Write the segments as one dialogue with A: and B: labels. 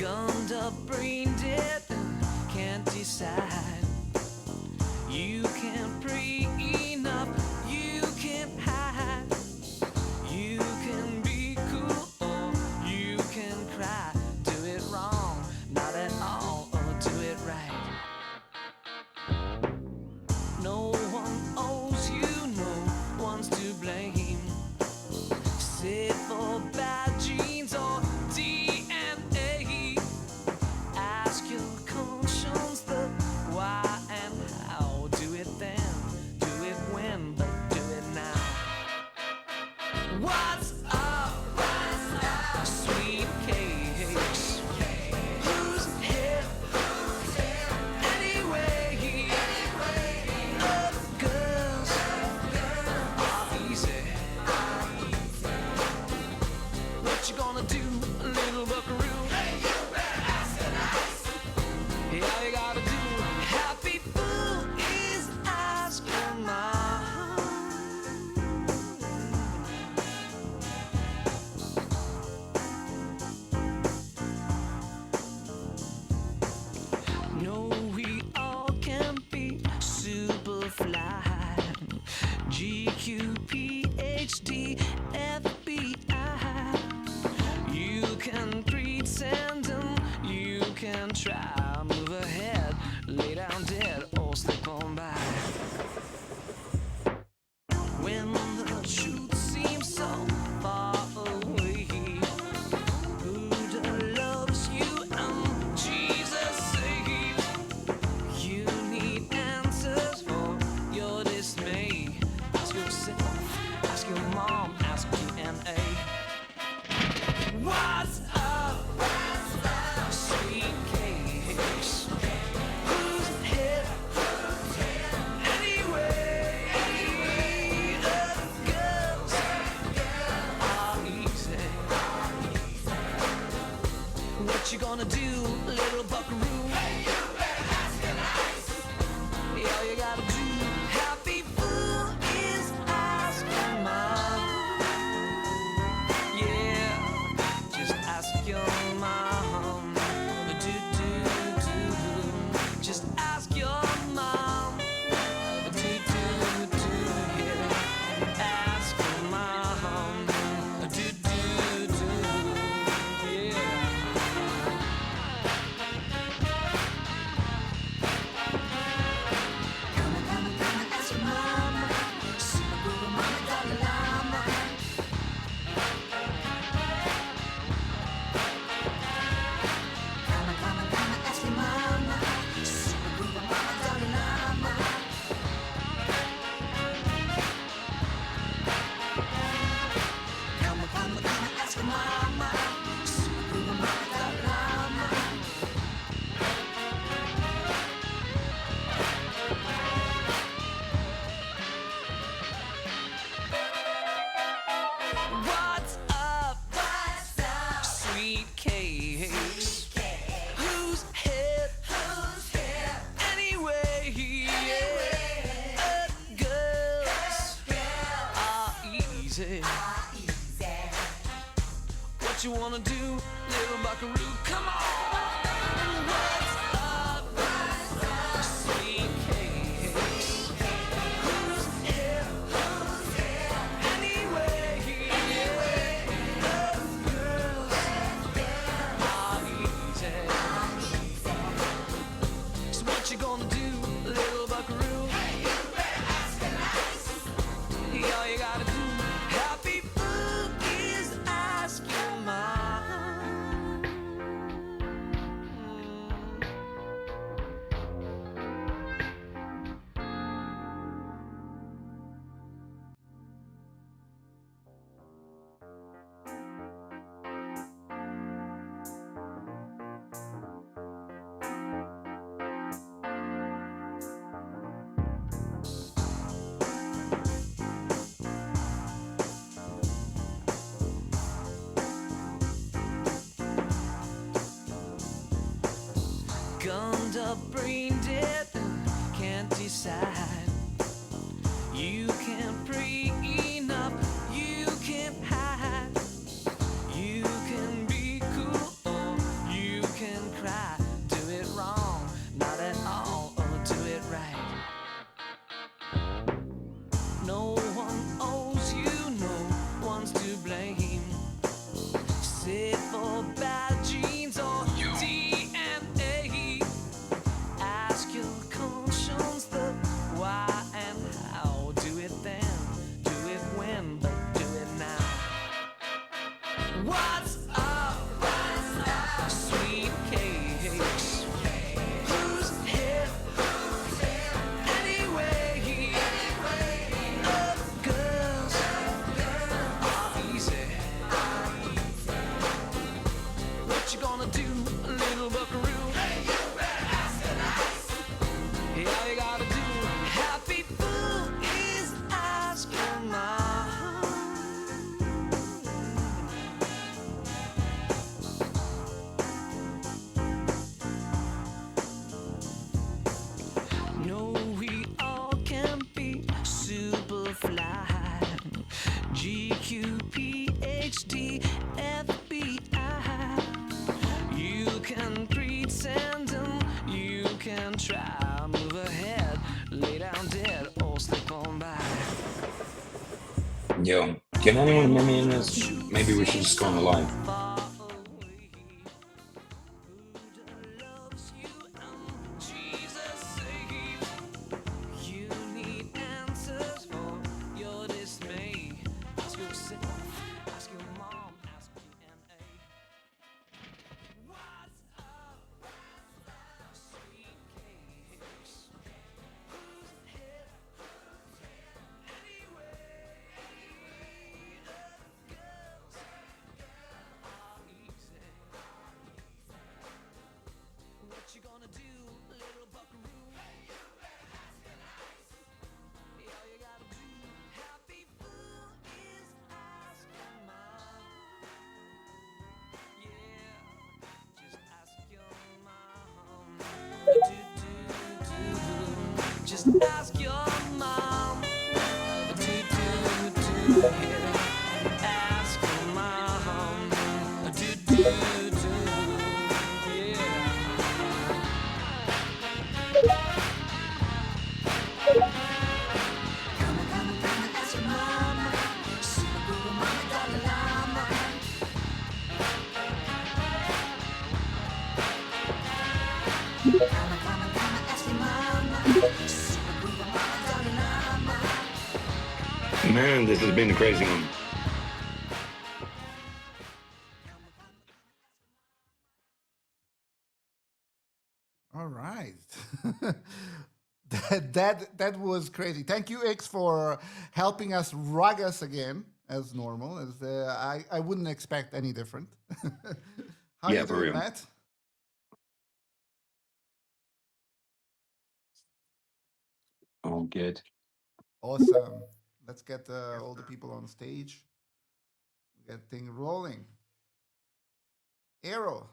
A: Gunned up, brain dead, can't decide. You can't pray enough, you can't hide. You can be cool or you can cry. Do it wrong, not at all, or do it right. No one owes you, no one's to blame. Sit for bad genes or DNA. Ask your conscience the why and how. Do it then, do it when, but do it now. What's up, sweet cakes? Who's hit anyway? Love girls are easy. What you gonna do, little buckaroo? Hey, you better ask the nice. Yeah, all you gotta do, happy fool, is ask your mom. No, we all can be super fly. GQ, PhD, FBI. You can pretend and you can try. Move ahead, lay down dead, or slip on by. When the truth seems so far away, Buddha loves you and Jesus saves. You need answers for your dismay. Ask yourself, ask your mom, ask DNA. What's up, sweet cakes? Who's hit anyway? Girls are easy. What you gonna do, little buckaroo? Hey, you better ask your nice. Yeah, all you gotta do, happy fool, is ask your mom. Yeah, just ask your mom. Do, do, do. Just ask your mom. Do, do, do. Yeah, ask your mom. Do, do, do. Yeah. Come, ask your mama. Super groovy mama, Dalai Lama. Come, ask your mama. Super groovy mama, Dalai Lama. Come, ask your mama. Super groovy mama, Dalai Lama. What's up, sweet cakes? Who's hit anyway? Yeah, girls are easy. What you wanna do, little buckaroo? Come on! What's up, sweet cakes? Who's hit anyway? Yeah, girls are easy. So what you gonna do, little buckaroo? Hey, you better ask a nice. Yeah, all you gotta do, happy fool, is ask your mom. Gunned up, brain dead, can't decide. You can't pray enough, you can't hide. You can be cool or you sweet cakes. Whose head anyway? Oh, girls are easy. What you gonna do, little buckaroo? Yeah, all you gotta do, happy fool, is ask your mom. No, we all can be super fly. GQ, PhD, FBI. You can pretend and you can try. Move ahead, lay down dead, or slip on by.
B: Yo, can anyone let me in this? Maybe we should just go on the live.
A: Far away, who loves you and Jesus saves. You need answers for your dismay. Ask yourself, ask your mom, ask DNA. What's up, sweet cakes? Whose head anyway? Girls are easy. What you gonna do, little buckaroo? Yeah, all you gotta do, happy fool, is ask your mom. Yeah, just ask your mom. Do. Just ask your mom. Do. Yeah, ask your mom. Do. Yeah. Ask your mama, super cool mama, Dalai Lama. Ask your mama, super cool mama, Dalai Lama.
B: Man, this has been a crazy one.
C: All right. that was crazy. Thank you, X, for helping us rug us again as normal. As I wouldn't expect any different. How
B: Yeah,
C: you
B: for
C: doing,
B: real.
C: Matt?
B: Oh, good.
C: Awesome. Let's get all the people on stage. Get thing rolling. Arrow,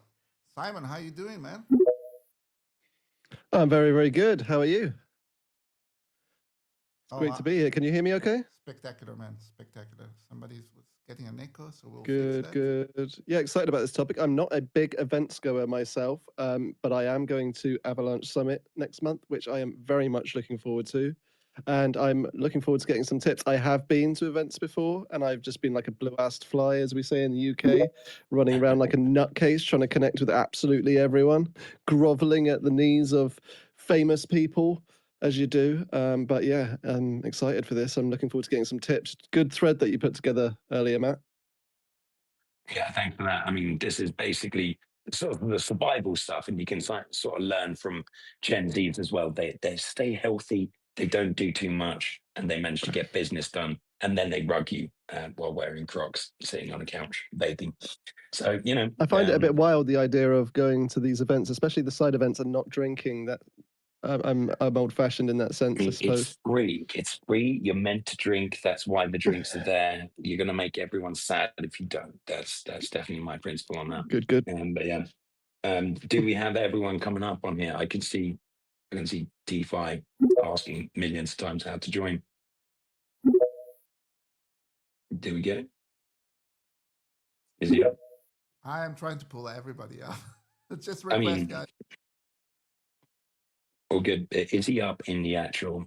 C: Simon, how you doing, man?
D: I'm very, very good. How are you?
C: Oh,
D: Great to be here. Can you hear me okay?
C: spectacular, man. Spectacular. Somebody was getting an echo, so we'll fix
D: Good,
C: that.
D: good. Yeah, excited about this topic. I'm not a big events goer myself, but I am going to Avalanche Summit next month, which I am very much looking forward to. And I'm looking forward to getting some tips. I have been to events before, and I've just been like a blue-assed fly, as we say in the UK, running around like a nutcase, trying to connect with absolutely everyone, groveling at the knees of famous people, as you do. But yeah, I'm excited for this. I'm looking forward to getting some tips. Good thread that you put together earlier, Matt.
B: Yeah, thanks for that. I mean, this is basically sort of the survival stuff, and you can sort of learn from Gen Zs as well. They stay healthy, they don't do too much, and they manage to get business done. And then they rug you while wearing Crocs, sitting on a couch, bathing. So
D: I find it a bit wild, the idea of going to these events, especially the side events, and not drinking. That I'm old fashioned in that sense,
B: I
D: I
B: mean,
D: suppose.
B: it's free. It's free. You're meant to drink. That's why the drinks are there. You're gonna make everyone sad if you don't. That's definitely my principle on that.
D: Good, good.
B: But yeah, do we have everyone coming up on here? I can see DeFi asking millions of times how to join. Do we get it? Is he up?
C: I am trying to pull everybody up. It's just
B: I
C: request,
B: mean,
C: guys.
B: all good. Is he up in the actual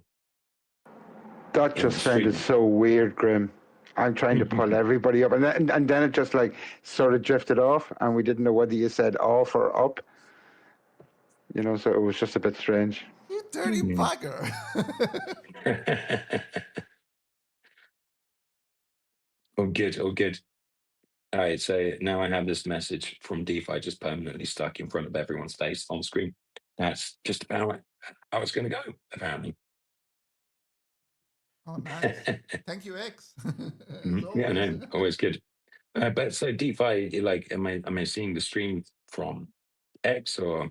E: That
B: in the
E: just sounded
B: stream?
E: so weird, Grim. I'm trying to pull everybody up, and then it just like sort of drifted off, and we didn't know whether you said off or up. So it was just a bit strange.
C: You dirty bugger.
B: All good, all good. All right, so now I have this message from DeFi just permanently stuck in front of everyone's face on screen. That's just about how it's going to go, apparently.
C: Oh, nice. Thank you, X. As
B: Yeah,
C: always.
B: no, always good. But so DeFi, like, am I seeing the stream from X, or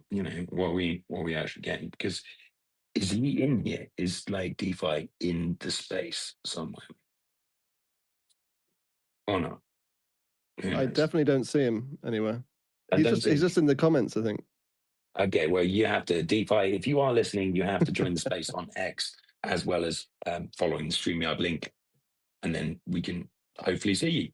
B: what we actually getting? Because is he in here? Is like DeFi in the space somewhere or not? Who
D: I
B: knows?
D: definitely don't see him anywhere.
B: I don't
D: He's
B: think.
D: just in the comments, I think.
B: Okay, well, you have to DeFi. If you are listening, you have to join the space on X as well as following the StreamYard link, and then we can hopefully see you.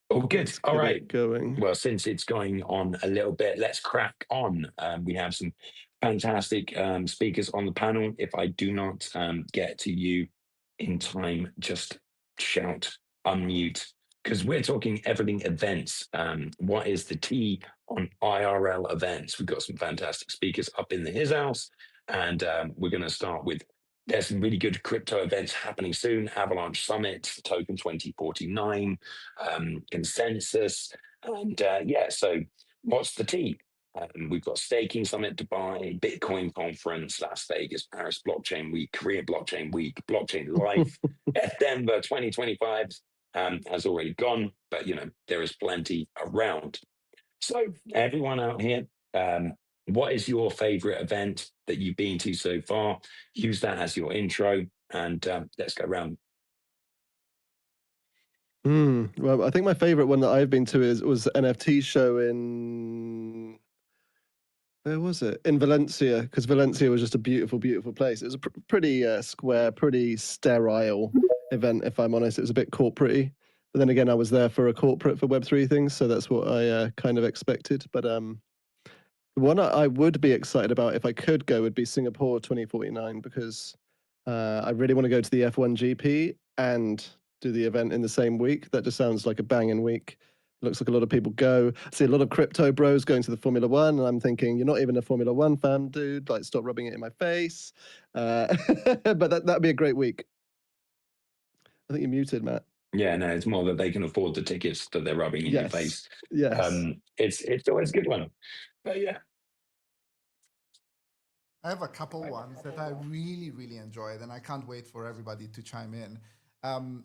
B: Oh, good.
D: Let's
B: All
D: get
B: right.
D: it going.
B: Well, since it's going on a little bit, let's crack on. We have some fantastic speakers on the panel. If I do not get to you in time, just shout, unmute, because we're talking everything events. What is the T on IRL events? We've got some fantastic speakers up in his house, and we're going to start with. There's some really good crypto events happening soon. Avalanche Summit, Token 2049, Consensus, and yeah. So, what's the T? We've got Staking Summit Dubai, Bitcoin Conference, Las Vegas, Paris Blockchain Week, Korea Blockchain Week, Blockchain Life, F Denver 2025 has already gone, but there is plenty around. So everyone out here, what is your favorite event that you've been to so far? Use that as your intro, and let's go around.
D: Well, I think my favorite one that I've been to was the NFT show in where was it? In Valencia, because Valencia was just a beautiful, beautiful place. It was a pretty square, pretty sterile event, if I'm honest. It was a bit corporate-y. But then again, I was there for a corporate for Web3 things, so that's what I kind of expected. But the one I would be excited about if I could go would be Singapore 2049, because I really want to go to the F1 GP and do the event in the same week. That just sounds like a banging week. Looks like a lot of people go. I see a lot of crypto bros going to the Formula One, and I'm thinking, you're not even a Formula One fan, dude. Like, stop rubbing it in my face. But that'd be a great week. I think you're muted, Matt.
B: Yeah, no, it's more that they can afford the tickets that they're rubbing in your face.
D: Yes.
B: It's always a good one. But yeah.
C: I have a couple ones that I really, really enjoyed, and I can't wait for everybody to chime in.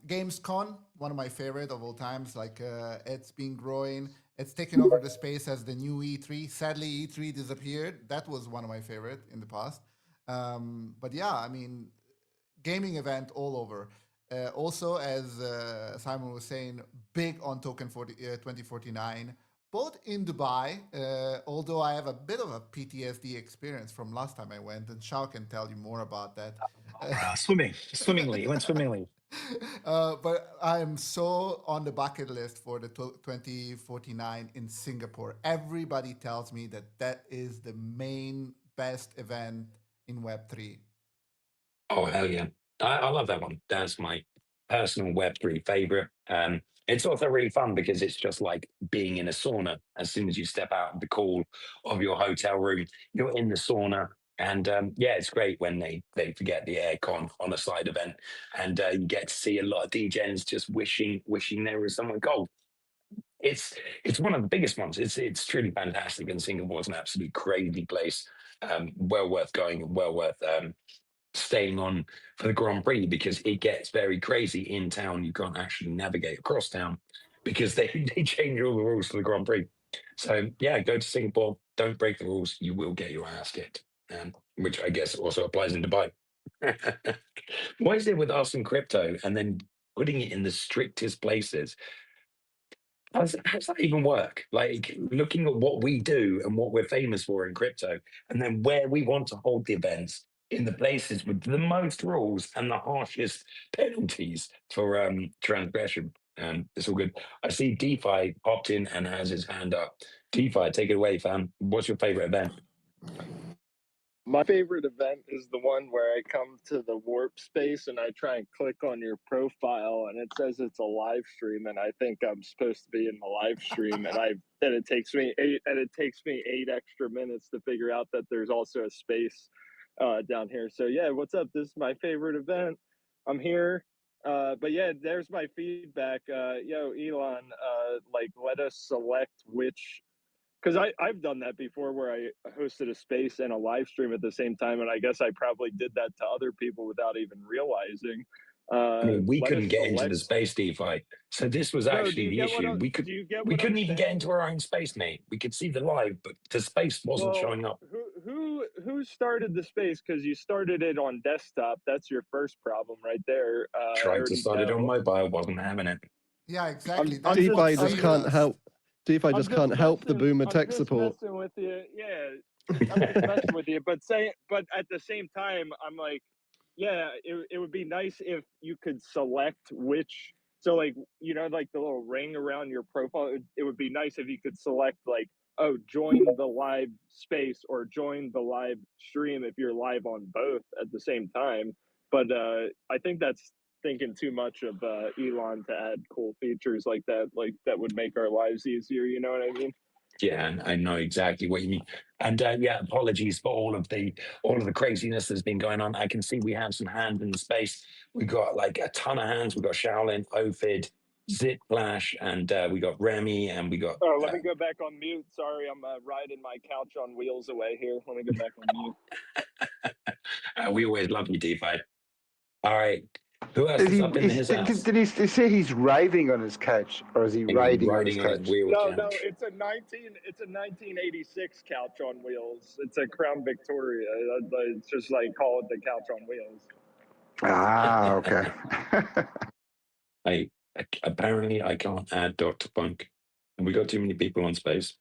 C: Gamescom, one of my favorite of all times. Like it's been growing. It's taken over the space as the new E3. Sadly, E3 disappeared. That was one of my favorite in the past. But yeah, I mean, gaming event all over. Also, as Simon was saying, big on Token 2049, both in Dubai, although I have a bit of a PTSD experience from last time I went, and Shao can tell you more about that.
F: Swimmingly. It went swimmingly.
C: But I am so on the bucket list for the 2049 in Singapore. Everybody tells me that that is the main best event in Web3.
B: Oh, hell yeah. I love that one. That's my personal Web3 favorite. It's also really fun because it's just like being in a sauna. As soon as you step out of the cool of your hotel room, you're in the sauna. And yeah, it's great when they forget the aircon on a side event, and you get to see a lot of DJs just wishing there was someone cold. It's one of the biggest ones. It's truly fantastic, and Singapore is an absolute crazy place. Well worth going, and well worth staying on for the Grand Prix, because it gets very crazy in town. You can't actually navigate across town because they, they change all the rules for the Grand Prix. So yeah, go to Singapore, don't break the rules, you will get your ass kicked. Which I guess also applies in Dubai. What is it with us and crypto and then putting it in the strictest places? How does that even work? Like looking at what we do and what we're famous for in crypto, and then where we want to hold the events in the places with the most rules and the harshest penalties for transgression. It's all good. I see DeFi popped in and has his hand up. DeFi, take it away, fam. What's your favorite event?
G: My favorite event is the one where I come to the warp space and I try and click on your profile and it says it's a live stream and I think I'm supposed to be in the live stream and it takes me 8 extra minutes to figure out that there's also a space down here. So yeah, what's up? This is my favorite event. I'm here. But yeah, there's my feedback. Yo, Elon, like let us select which, because I've done that before where I hosted a space and a live stream at the same time, and I guess I probably did that to other people without even realizing.
B: I mean, we
G: Let
B: couldn't
G: us
B: get into the
G: select.
B: space, DeFi. So this was
G: No, do
B: actually
G: you
B: the
G: get what
B: issue.
G: do you get
B: We
G: what I'm
B: couldn't even get
G: saying?
B: into our own space, mate. We could see the live, but the space wasn't
G: Well,
B: showing up.
G: who started the space? Because you started it on desktop. That's your first problem right there. I
B: Tried to
G: already
B: start it on
G: know.
B: mobile, wasn't having it.
C: Yeah, exactly. That's
G: I'm
C: what
D: DeFi just
C: saved
D: can't
C: us.
D: help. DeFi just can't help the boomer
G: I'm
D: tech
G: just
D: support.
G: messing with you. Yeah, I'm just messing with you. But at the same time, I'm like, yeah, it would be nice if you could select which. So like, you know, like the little ring around your profile. It would be nice if you could select like, oh, join the live space or join the live stream if you're live on both at the same time. But I think that's thinking too much of Elon to add cool features like that would make our lives easier. You know what I mean?
B: Yeah, and I know exactly what you mean. And yeah, apologies for all of the craziness that's been going on. I can see we have some hands in the space. We got like a ton of hands. We got Shaolin, Ophid, Zit Flash, and we got Remy, and we got
G: Oh, let me go back on mute. Sorry, I'm riding my couch on wheels away here. Let me go back on mute.
B: we always love you, DeFi. All right. Who else
E: Is
B: is
E: he?
B: up in
E: Is,
B: his house?
E: did he say he's riding on his couch, or is he
B: He was
E: riding on his
B: riding on his
E: couch?
B: wheel
G: No,
B: couch.
G: it's a 1986 couch on wheels. It's a Crown Victoria. It's just like call it the couch on wheels.
E: Ah, okay.
B: Apparently I can't add Dr. Punk. And we got too many people on space.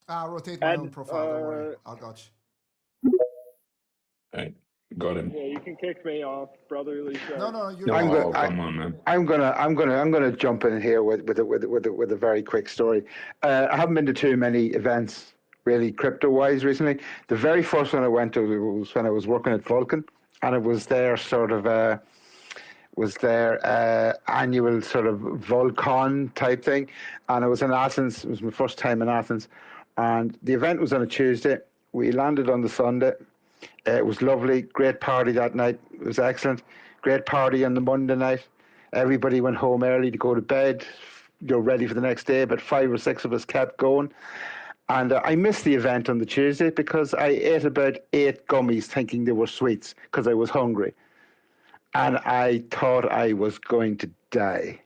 C: I'll rotate my own profile. Don't worry. I'll got you.
B: All right, got him.
G: Yeah, you can kick me off, brotherly.
C: No, you're
E: I'm
C: good.
E: go- I,
B: Come on, man.
E: I'm gonna jump in here with a very quick story. I haven't been to too many events really crypto wise recently. The very first one I went to was when I was working at Vulcan, and it was their sort of annual sort of Volcon type thing, and it was in Athens. It was my first time in Athens, and the event was on a Tuesday. We landed on the Sunday. It was lovely, great party that night. It was excellent. Great party on the Monday night. Everybody went home early to go to bed. You're ready for the next day, but 5 or 6 of us kept going. And I missed the event on the Tuesday because I ate about 8 gummies thinking they were sweets because I was hungry. And I thought I was going to die.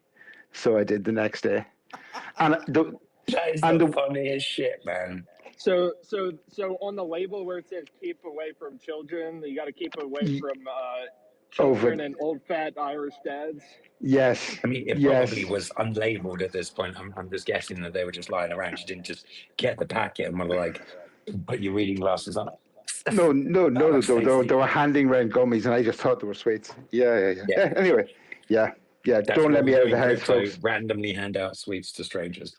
E: So I did the next day. And the,
B: That is
E: and
B: the
E: the,
B: funniest shit, man.
G: So on the label where it says "keep away from children," you got to keep away from
E: over,
G: children and old fat Irish dads.
E: yes,
B: I mean, it probably
E: yes.
B: was unlabeled at this point. I'm just guessing that they were just lying around. You didn't just get the packet and were like, put your reading glasses on.
E: No, no,
B: Oh,
E: no,
B: that's
E: they
B: tasty.
E: were handing around gummies, and I just thought they were sweets. Yeah.
B: Yeah,
E: Anyway, yeah.
B: that's
E: Don't
B: what
E: let
B: we
E: me out
B: do
E: of the
B: in
E: house,
B: crypto,
E: folks.
B: randomly hand out sweets to strangers.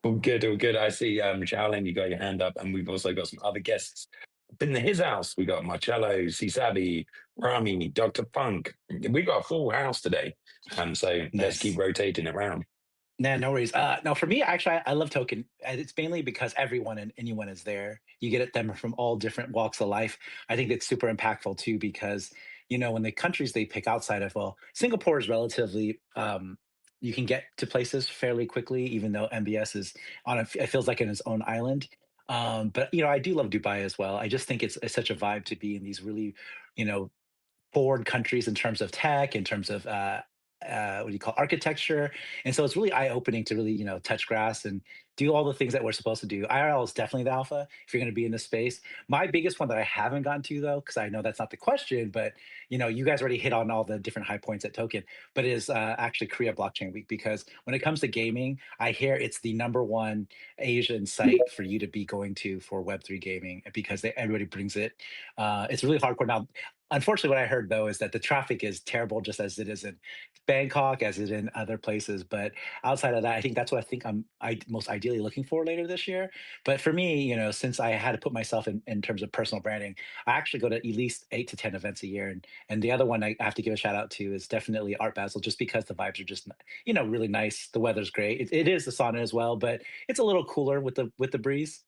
B: All good, all good. I see, Shaolin, you got your hand up, and we've also got some other guests up in his house. We got Marcello, Sisabi, Rami, Dr. Punk. We got a full house today. So let's keep
F: Nice.
B: rotating around.
F: Nah, no worries. No, for me, actually, I love Token. And it's mainly because everyone and anyone is there. You get at them from all different walks of life. I think that's super impactful too, because when the countries they pick outside of, well, Singapore is relatively you can get to places fairly quickly, even though MBS is it feels like in its own island. But I do love Dubai as well. I just think it's such a vibe to be in these really, you know, forward countries in terms of tech, in terms of what do you call architecture, and so it's really eye opening to really touch grass and do all the things that we're supposed to do. IRL is definitely the alpha if you're going to be in this space. My biggest one that I haven't gotten to though, because I know that's not the question, but you guys already hit on all the different high points at Token, but is actually Korea Blockchain Week, because when it comes to gaming, I hear it's the number one Asian site for you to be going to for Web3 gaming because everybody brings it. It's really hardcore now. Unfortunately, what I heard though is that the traffic is terrible, just as it is in Bangkok, as it is in other places. But outside of that, I think that's what I think I'm most ideally looking for later this year. But for me, since I had to put myself in terms of personal branding, I actually go to at least 8 to 10 events a year. And the other one I have to give a shout out to is definitely Art Basel, just because the vibes are just really nice. The weather's great. It is the sauna as well, but it's a little cooler with the breeze.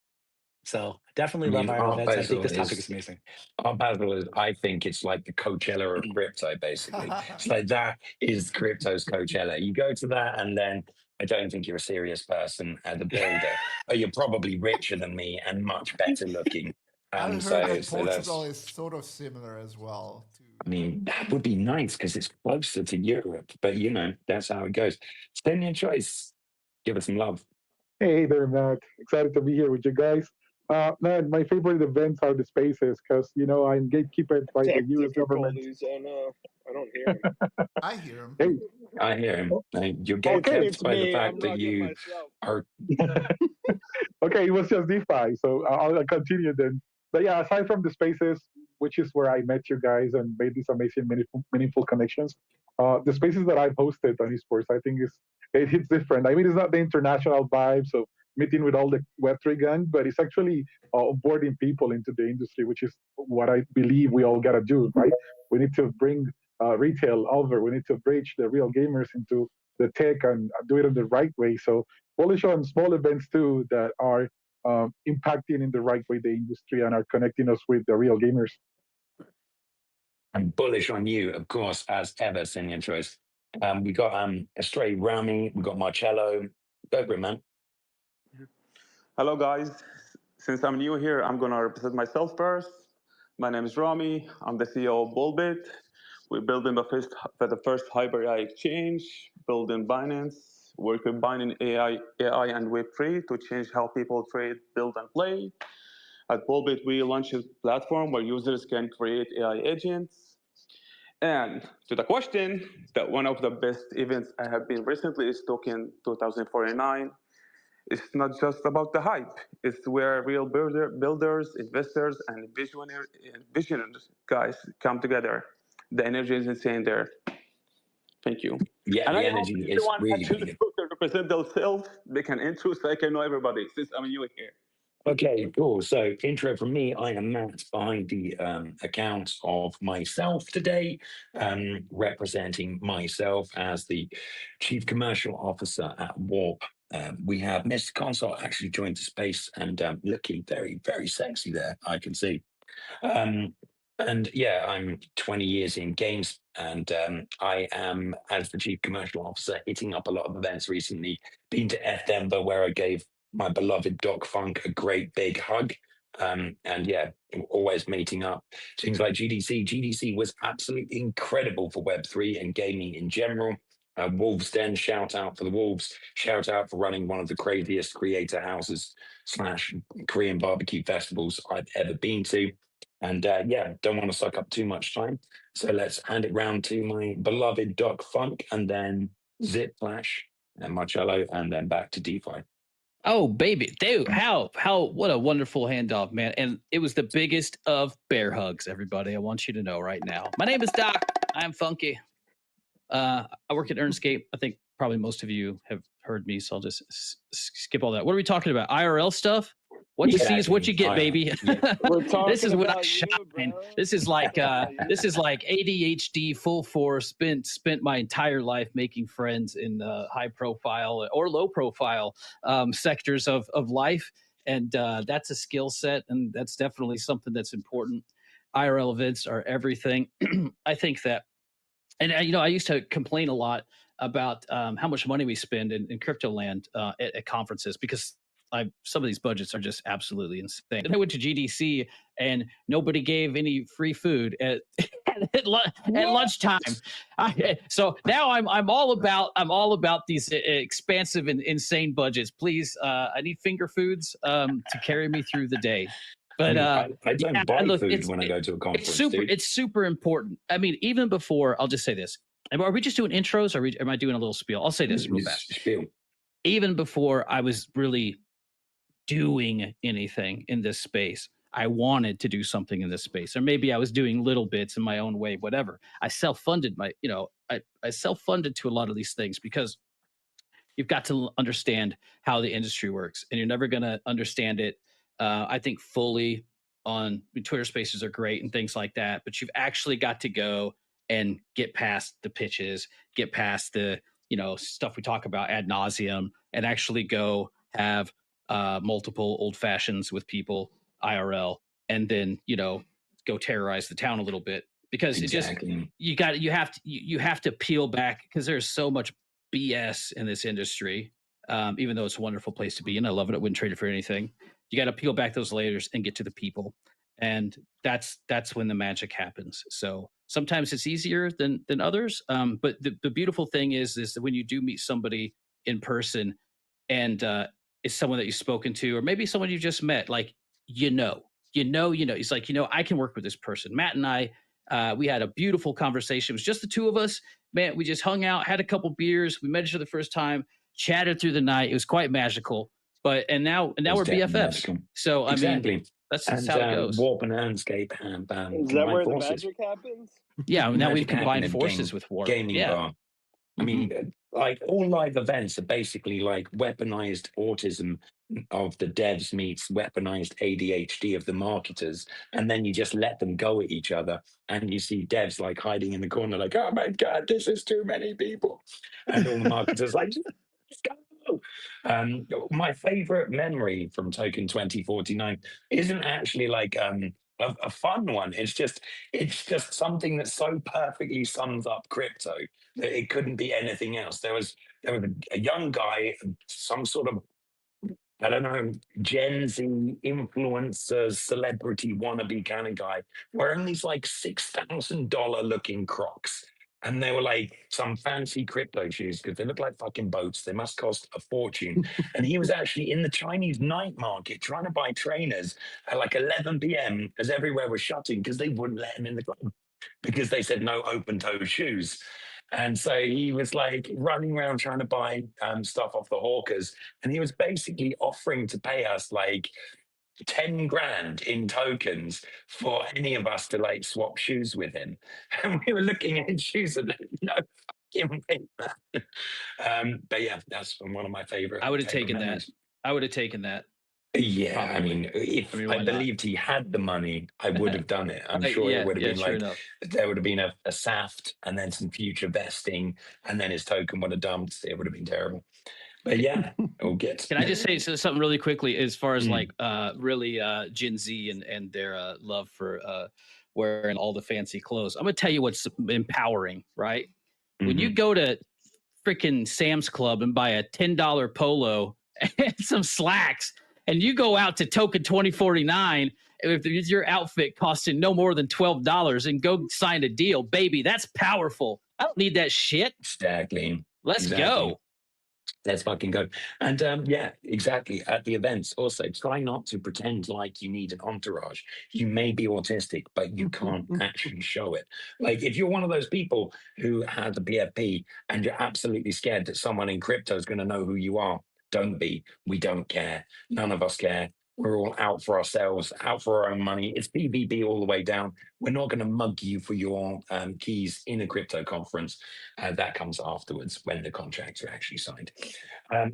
F: So definitely
B: I
F: love
B: mean,
F: IRL
B: Art
F: events. I think
B: Basel
F: this topic is
B: is
F: amazing.
B: Art Basel is. I think it's like the Coachella of crypto. Basically, it's like that is crypto's Coachella. You go to that, and then I don't think you're a serious person as a builder. But you're probably richer than me and much better looking.
C: I heard
B: So
C: that
B: so
C: Portugal
B: that's.
C: is sort of similar as well to
B: I mean, that would be nice because it's closer to Europe. But that's how it goes. Send your choice. Give us some love.
H: Hey there, Matt. Excited to be here with you guys. Man, my favorite events are the spaces because I'm gatekeepered by the U.S. government.
G: Difficulties. Oh no, I don't hear him.
C: I hear him.
H: Hey,
B: I hear him. You're
H: okay,
B: kept
G: It's
B: by the
G: me. I'm
B: fact that
G: rugged
B: you
G: myself.
B: are.
H: okay, it was just DeFi, so I'll continue then. But yeah, aside from the spaces, which is where I met you guys and made these amazing, meaningful connections, the spaces that I've hosted on esports, I think it hits different. I mean, it's not the international vibe, so meeting with all the Web3 gang, but it's actually onboarding people into the industry, which is what I believe we all gotta do, right? We need to bring retail over. We need to bridge the real gamers into the tech and do it in the right way. So bullish on small events too that are impacting in the right way the industry and are connecting us with the real gamers.
B: I'm bullish on you, of course, as ever, Senior Choice. We got Astray Rami, we got Marcello. Go for it, man.
I: Hello, guys. Since I'm new here, I'm going to represent myself first. My name is Rami. I'm the CEO of Bullbit. We're building the first Hyper AI exchange, building Binance, work with Binance AI and Web3 to change how people trade, build, and play. At Bullbit, we launched a platform where users can create AI agents. And to the question, that one of the best events I have been recently is Token 2049. It's not just about the hype. It's where real builders, investors, and visionaries guys come together. The energy is insane there. Thank you.
B: Yeah,
I: And
B: the
I: I hope
B: energy is
I: everyone
B: really,
I: actually
B: really good.
I: to represent themselves. They can intro so I can know everybody since I'm new here.
B: Okay, cool. So, intro from me. I am Matt behind the account of myself today, representing myself as the Chief Commercial Officer at Warp. We have Mr. Consort actually joined the space and looking very, very sexy there, I can see. Um, and yeah, I'm 20 years in games, and I am, as the chief commercial officer, hitting up a lot of events recently. Been to F Denver, where I gave my beloved Doc Funk a great big hug. And yeah, always meeting up. Things like GDC. GDC was absolutely incredible for Web3 and gaming in general. Wolves Den, shout out for the Wolves. Shout out for running one of the craziest creator houses slash Korean barbecue festivals I've ever been to. And yeah, don't want to suck up too much time. So let's hand it round to my beloved Doc Funk and then Zip Flash and Marcello and then back to DeFi.
J: Oh baby, dude, how what a wonderful handoff, man. And it was the biggest of bear hugs, everybody. I want you to know right now. My name is Doc. I'm funky. I work at Earnscape. I think probably most of you have heard me, so I'll just skip all that. What are we talking about? IRL stuff? What you see is what you get, baby.
G: We're talking
J: This is what I
G: about you,
J: shine.
G: bro.
J: This is like this is
G: You.
J: like ADHD full force. Spent my entire life making friends in high profile or low profile sectors of life, and that's a skill set, and that's definitely something that's important. IRL events are everything. I think that, and I used to complain a lot about how much money we spend in crypto land at conferences because some of these budgets are just absolutely insane. And I went to GDC and nobody gave any free food at at lunchtime. So now I'm all about these expansive and insane budgets. Please, I need finger foods to carry me through the day. But
B: I don't buy
J: look,
B: food when I go to a conference.
J: It's super important. I mean, even before, I'll just say this: are we just doing intros, or am I doing a little spiel? I'll say this real fast.
B: Spiel.
J: Even before I was really doing anything in this space, I wanted to do something in this space, or maybe I was doing little bits in my own way, whatever. I self-funded I self-funded to a lot of these things because you've got to understand how the industry works, and you're never going to understand it. I think fully on Twitter Spaces are great and things like that, but you've actually got to go and get past the pitches, get past the stuff we talk about ad nauseum, and actually go have multiple old fashions with people, IRL, and then go terrorize the town a little bit because it just
B: Exactly.
J: you have to peel back because there's so much BS in this industry. Even though it's a wonderful place to be in, I love it. I wouldn't trade it for anything. You got to peel back those layers and get to the people, and that's when the magic happens. So sometimes it's easier than others. But the beautiful thing is that when you do meet somebody in person, and it's someone that you've spoken to, or maybe someone you just met, like he's like, I can work with this person. Matt and I, we had a beautiful conversation. It was just the two of us, man. We just hung out, had a couple beers, we met each other the first time, chatted through the night. It was quite magical. And now
B: It's
J: we're
B: definitely
J: BFFs.
B: magical.
J: So I mean,
B: Exactly.
J: that's
B: And
J: how it goes.
B: Warp and Landscape have
G: Is that
B: combined
G: where the
B: forces.
G: magic happens?
J: Yeah, now we've
B: Magic happened
J: combined
B: at
J: forces with Warp.
B: gaming
J: Yeah.
B: bar. I mean, like all live events are basically like weaponized autism of the devs meets weaponized ADHD of the marketers. And then you just let them go at each other. And you see devs like hiding in the corner, like, oh my God, this is too many people. And all the marketers like, let's go. My favorite memory from Token 2049 isn't actually like a fun one. It's just something that so perfectly sums up crypto that it couldn't be anything else. There was a young guy, some sort of, I don't know, Gen Z influencer, celebrity wannabe kind of guy, wearing these like $6,000 looking Crocs. And they were like some fancy crypto shoes because they look like fucking boats. They must cost a fortune. And he was actually in the Chinese night market trying to buy trainers at like 11 p.m. as everywhere was shutting because they wouldn't let him in the club because they said no open toe shoes. And so he was like running around trying to buy stuff off the hawkers. And he was basically offering to pay us like 10 grand in tokens for any of us to like swap shoes with him. And we were looking at his shoes and no fucking way, man. But yeah, that's one of my favorite.
J: I would have
B: favorite
J: taken that.
B: memories.
J: I would have taken that.
B: Yeah, I
J: Probably.
B: mean, if
J: I mean,
B: I
J: why not?
B: believed he had the money, I would have done it. I'm sure it would have been
J: sure
B: like
J: enough.
B: there would have been a SAFT and then some future vesting, and then his token would have dumped. It would have been terrible. But yeah, all good.
J: Can I just say something really quickly as far as
B: Mm.
J: like really Gen Z and their love for wearing all the fancy clothes? I'm gonna tell you what's empowering, right? When you
B: Mhm.
J: go to freaking Sam's Club and buy a $10 polo and some slacks, and you go out to Token 2049 if your outfit costing no more than $12 and go sign a deal, baby, that's powerful. I don't need that shit.
B: Exactly.
J: Let's
B: Exactly.
J: go.
B: Let's fucking go. And yeah, exactly. At the events, also try not to pretend like you need an entourage. You may be autistic, but you can't actually show it. Like if you're one of those people who has a BFP and you're absolutely scared that someone in crypto is going to know who you are, don't be. We don't care. None of us care. We're all out for ourselves, out for our own money. It's BBB all the way down. We're not going to mug you for your keys in a crypto conference. That comes afterwards when the contracts are actually signed.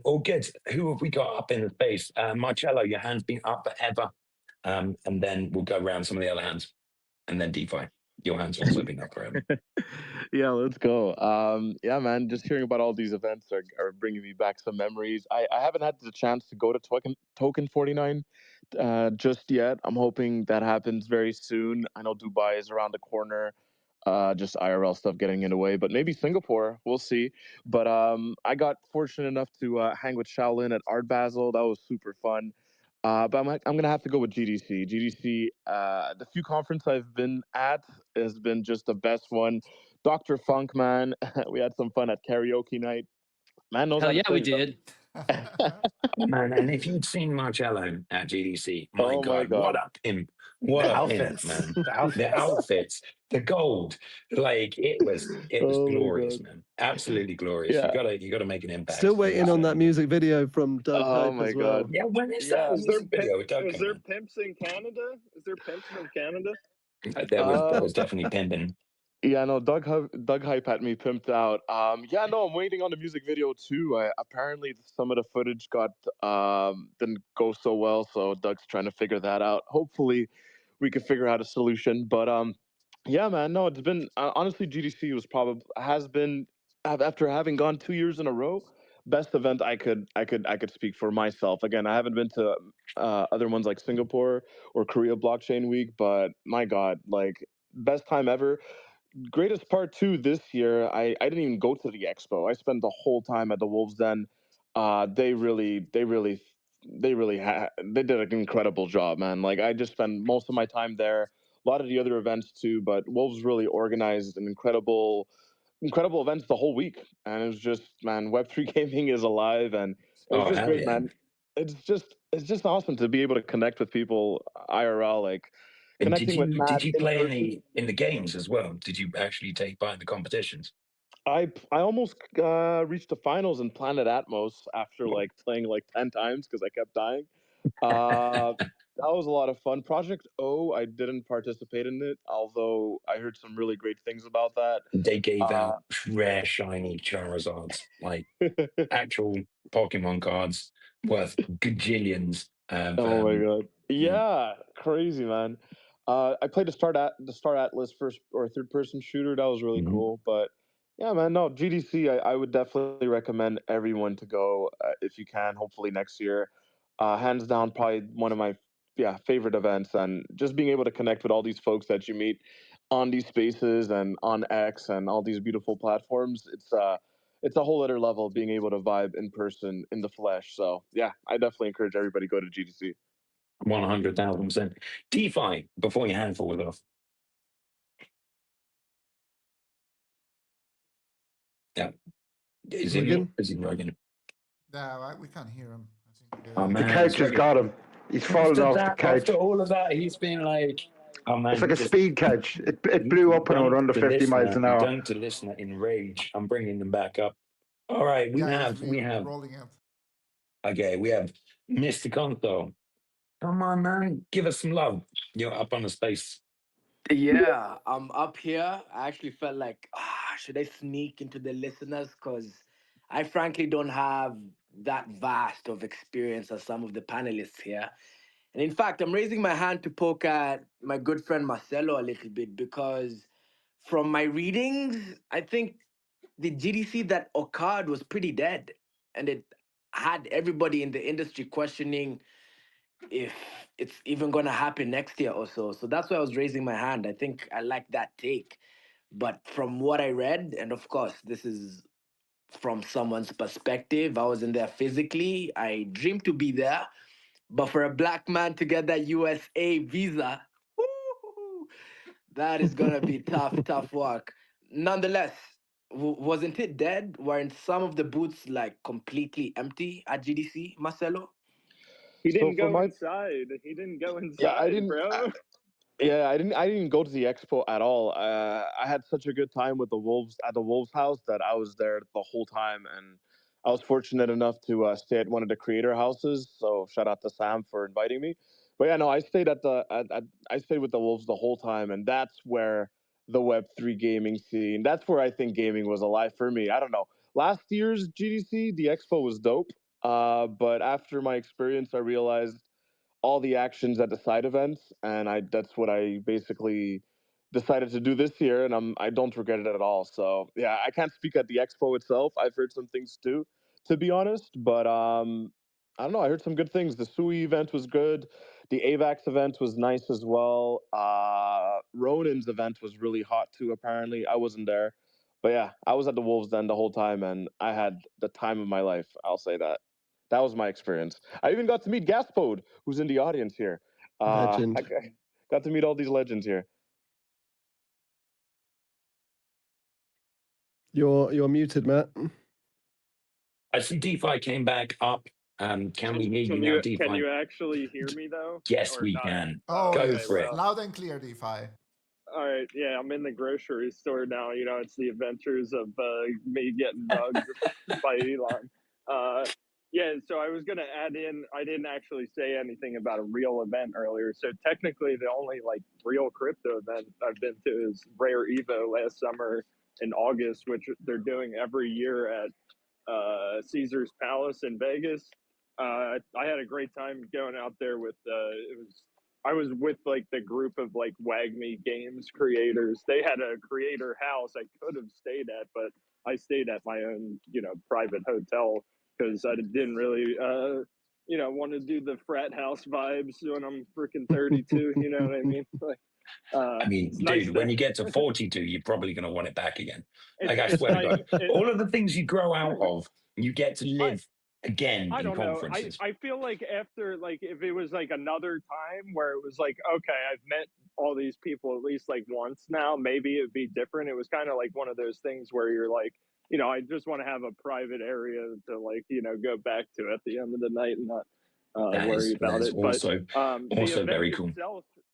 B: All good. Who have we got up in the space? Marcello, your hand's been up forever. And then we'll go around some of the other hands. And then DeFi, your hand's also been up forever.
K: Yeah, let's go. Yeah, man, just hearing about all these events are bringing me back some memories. I haven't had the chance to go to Token 49 just yet. I'm hoping that happens very soon. I know Dubai is around the corner. Just IRL stuff getting in the way, but maybe Singapore, we'll see. But I got fortunate enough to hang with Shaolin at Art Basel. That was super fun. But I'm gonna have to go with GDC. GDC, the few conference I've been at has been just the best one. Dr. Funk, man, we had some fun at karaoke night. Man knows
J: Hell
K: how to
J: yeah, we
K: sing.
J: did.
B: Oh, man, and if you'd seen Marcello at GDC, my
K: Oh my
B: God,
K: God.
B: what a pimp. What
F: The
B: a pimp,
F: outfits.
B: man.
F: The outfits.
B: The outfits, the gold. Like it was
K: Oh my
B: glorious,
K: God.
B: man. Absolutely glorious.
K: Yeah.
B: You gotta make an impact.
D: Still waiting on that music video from Doug
K: Oh
D: Hype
K: my
D: as well.
K: God.
B: Yeah, when is
K: Yeah.
B: that
G: Is there
B: music video with Doug
G: is
B: coming
G: there
B: in?
G: pimps in Canada? Is there pimps from Canada?
B: There was definitely pimping.
K: Yeah, no, Doug Hype had me pimped out. Yeah, no, I'm waiting on the music video too. Apparently some of the footage got didn't go so well, so Doug's trying to figure that out. Hopefully, we can figure out a solution. But yeah, man, no, it's been honestly GDC was probably has been after having gone 2 years in a row. best event I could speak for myself. Again, I haven't been to other ones like Singapore or Korea Blockchain Week, but my God, like best time ever. Greatest part too this year, I didn't even go to the expo. I spent the whole time at the Wolves Den. They did an incredible job, man. Like I just spent most of my time there. A lot of the other events too, but Wolves really organized an incredible events the whole week, and it was just, man, Web3 gaming is alive, and it was
B: Oh
K: just
B: hell
K: great,
B: yeah!
K: man. It's just awesome to be able to connect with people IRL, like
B: And did
K: connecting with
B: you
K: Matt
B: did you
K: in
B: play
K: person.
B: in the games as well? Did you actually take part in the competitions?
K: I almost reached the finals in Planet Atmos after like playing like 10 times because I kept dying. Uh, that was a lot of fun. Project O, I didn't participate in it, although I heard some really great things about that.
B: They gave
K: Uh,
B: out rare shiny Charizards, like actual Pokemon cards worth gajillions.
K: Oh my god.
B: Yeah.
K: Yeah, crazy man. I played the Star Atlas first or third person shooter. That was really
B: Mhm.
K: cool. But yeah, man, no, GDC, I would definitely recommend everyone to go if you can, hopefully next year. Hands down, probably one of my favorite events, and just being able to connect with all these folks that you meet on these spaces and on X and all these beautiful platforms. It's a whole other level being able to vibe in person in the flesh. So yeah, I definitely encourage everybody to go to GDC.
B: 100,000%. DeFi, before your hand falls off. Yeah. Is it me?
D: Again?
B: Is it working?
C: Yeah, we can't hear him. I think.
B: Oh
E: The
B: man, it's
E: couch has
B: working.
E: got him. He's fallen
B: After
E: off the
B: that, after
E: couch.
B: all of that, he's been like, oh
E: It's
B: man,
E: like a speed couch. It
B: he
E: blew up when it went
B: dunked
E: under
B: the
E: 50 miles
B: listener,
E: an hour.
B: dunked the listener in rage. I'm bringing them back up. All right,
C: Yeah, he's
B: we have,
C: rolling it.
B: okay, we have Mr. Conto. Come on, man, give us some love. You're up on the space.
L: Yeah, I'm up here. I actually felt like, should I sneak into the listeners? Because I frankly don't have that vast of experience as some of the panelists here. And in fact, I'm raising my hand to poke at my good friend Marcelo a little bit because from my readings, I think the GDC that occurred was pretty dead. And it had everybody in the industry questioning if it's even going to happen next year or so. So that's why I was raising my hand. I think I like that take. But from what I read, and of course, this is from someone's perspective, I wasn't there physically. I dreamed to be there. But for a black man to get that USA visa, woo, that is going to be tough, tough work. Nonetheless, wasn't it dead? Weren't some of the booths like completely empty at GDC, Marcelo?
G: He
K: So
G: didn't
K: for
G: go
K: my
G: inside. He didn't go
K: yeah, I
G: inside,
K: didn't.
G: bro.
K: Yeah, I didn't go to the expo at all. I had such a good time with the Wolves at the Wolves house that I was there the whole time, and I was fortunate enough to stay at one of the creator houses. So shout out to Sam for inviting me. But yeah, no, I stayed I stayed with the Wolves the whole time, and that's where the Web3 gaming scene. That's where I think gaming was alive for me. I don't know. Last year's GDC, the expo was dope. But after my experience, I realized all the actions at the side events, and I that's what I basically decided to do this year, and I don't regret it at all. So yeah, I can't speak at the expo itself. I've heard some things too, to be honest, but I don't know. I heard some good things. The Sui event was good. The AVAX event was nice as well. Ronan's event was really hot too. Apparently, I wasn't there, but yeah, I was at the Wolves Den the whole time, and I had the time of my life. I'll say that. That was my experience. I even got to meet Gaspode, who's in the audience here. I
D: Legend.
K: got to meet all these legends here.
D: You're muted, Matt.
B: I see DeFi came back up. Can we hear you
G: Can
B: now,
G: you
B: DeFi?
G: actually hear me though,
B: Yes,
G: or
B: we
G: not?
B: can.
C: Oh
B: Go
G: Okay,
C: yes,
B: for it.
G: well,
C: loud and clear, DeFi.
G: all right, yeah, I'm in the grocery store now. You know, it's the adventures of me getting mugged by Elon. Uh, yeah, so I was gonna add in. I didn't actually say anything about a real event earlier. So technically, the only like real crypto event I've been to is Rare Evo last summer in August, which they're doing every year at Caesar's Palace in Vegas. I had a great time going out there with it was I was with like the group of like WagMe Games creators. They had a creator house I could have stayed at, but I stayed at my own, private hotel because I didn't really, want to do the frat house vibes when I'm freaking 32. You know what I mean? Like,
B: I mean,
G: it's nice
B: dude,
G: to.
B: when you get to 42, you're probably going to want it back again. Like, I
G: It's
B: swear to
G: nice.
B: God, all of the things you grow out of, you get to live again
G: I
B: in
G: don't know.
B: conferences.
G: I feel like after, like, if it was like another time where it was like, okay, I've met all these people at least like once now, maybe it'd be different. It was kind of like one of those things where you're like, I just want to have a private area to, like, go back to at the end of the night and not worry
B: That
G: about
B: is
G: it. But
B: also very cool.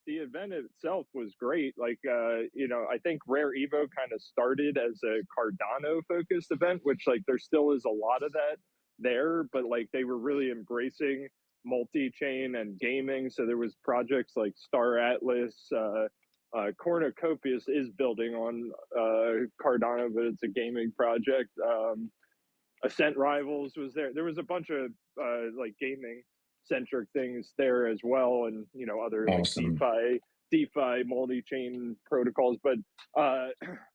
G: the event itself was great. Like, I think Rare Evo kind of started as a Cardano focused event, which, like, there still is a lot of that there, but like they were really embracing multi-chain and gaming. So there was projects like Star Atlas, Cornucopias is building on Cardano, but it's a gaming project. Ascent Rivals was there. There was a bunch of like gaming centric things there as well, and other
B: Awesome.
G: like DeFi multi-chain protocols. But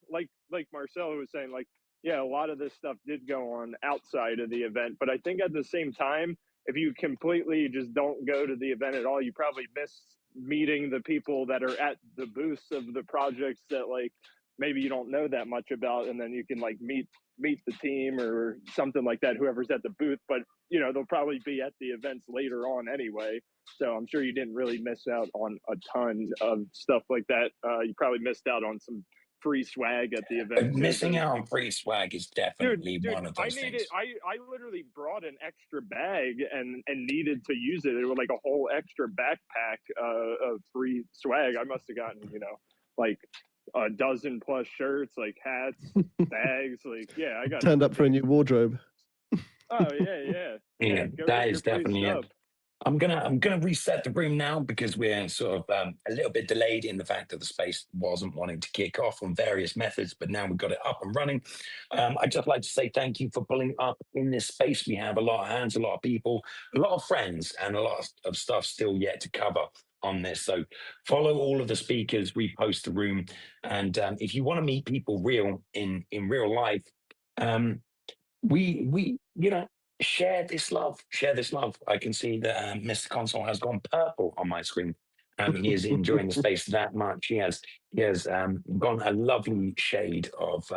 G: like Marcelo was saying, like, yeah, a lot of this stuff did go on outside of the event. But I think at the same time, if you completely just don't go to the event at all, you probably miss meeting the people that are at the booths of the projects that, like, maybe you don't know that much about, and then you can like meet the team or something like that, whoever's at the booth. But they'll probably be at the events later on anyway, so I'm sure you didn't really miss out on a ton of stuff like that. You probably missed out on some free swag at the event too.
B: Missing out on free swag is definitely
G: Dude,
B: one of those things.
G: I literally brought an extra bag and needed to use it. It was like a whole extra backpack of free swag. I must have gotten like a dozen plus shirts, like hats, bags. Like, yeah, I got
D: turned up for a new wardrobe.
G: Oh yeah.
B: Yeah,
G: Go
B: that
G: get
B: is
G: your free
B: definitely it.
G: stuff.
B: I'm gonna reset the room now because we're sort of a little bit delayed in the fact that the space wasn't wanting to kick off on various methods, but now we've got it up and running. I'd just like to say thank you for pulling up in this space. We have a lot of hands, a lot of people, a lot of friends, and a lot of stuff still yet to cover on this. So follow all of the speakers, repost the room, and if you want to meet people in real life, we share this love. I can see that Mr. Console has gone purple on my screen. He is enjoying the space that much. He has gone a lovely shade of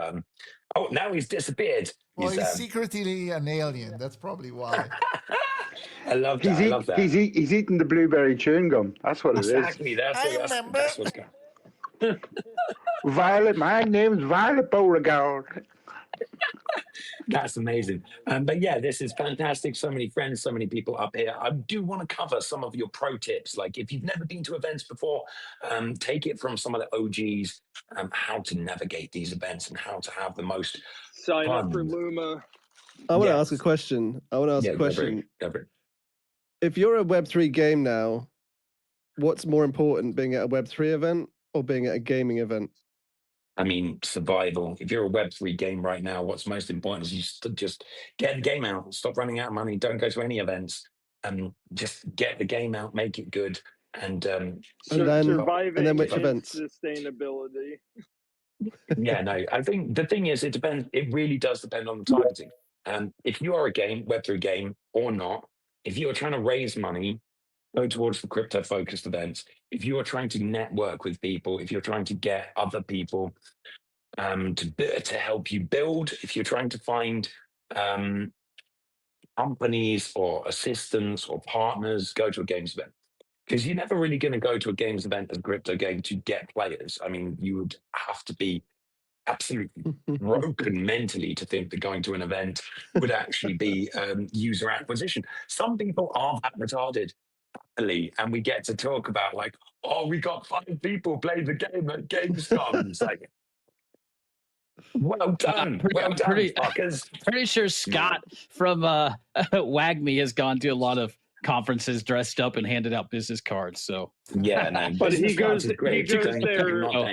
B: oh, now he's disappeared.
C: Well, he's secretly an alien. That's probably why.
B: I love that.
E: He's eating the blueberry chewing gum. That's what it is.
B: Exactly. That's what's going.
E: Violet, my name's Violet Beauregard.
B: That's amazing. But yeah, this is fantastic. So many friends, so many people up here. I do want to cover some of your pro tips. Like, if you've never been to events before, take it from some of the OGs, how to navigate these events and how to have the most
G: sign
B: fun.
G: up for Luma.
D: I want to ask a question. If you're a Web3 game now, what's more important, being at a Web3 event or being at a gaming event?
B: I mean, survival. If you're a Web3 game right now, what's most important is you just get the game out, stop running out of money, don't go to any events, and just get the game out, make it good, and
G: surviving
D: and then which events?
G: Sustainability.
B: Yeah, no, I think the thing is, it depends. It really does depend on the targeting. If you are a Web3 game or not, if you're trying to raise money, go towards the crypto focused events. If you are trying to network with people, if you're trying to get other people to help you build, if you're trying to find companies or assistants or partners, go to a games event. Because you're never really going to go to a games event as a crypto game to get players. I mean, you would have to be absolutely broken mentally to think that going to an event would actually be user acquisition. Some people are that retarded, and we get to talk about, like, oh, we got 5 people play the game at Gamescom. It's like, well done, fuckers.
J: Pretty sure Scott from WAGME has gone to a lot of conferences dressed up and handed out business cards. So
B: yeah, no,
G: but he goes
B: there.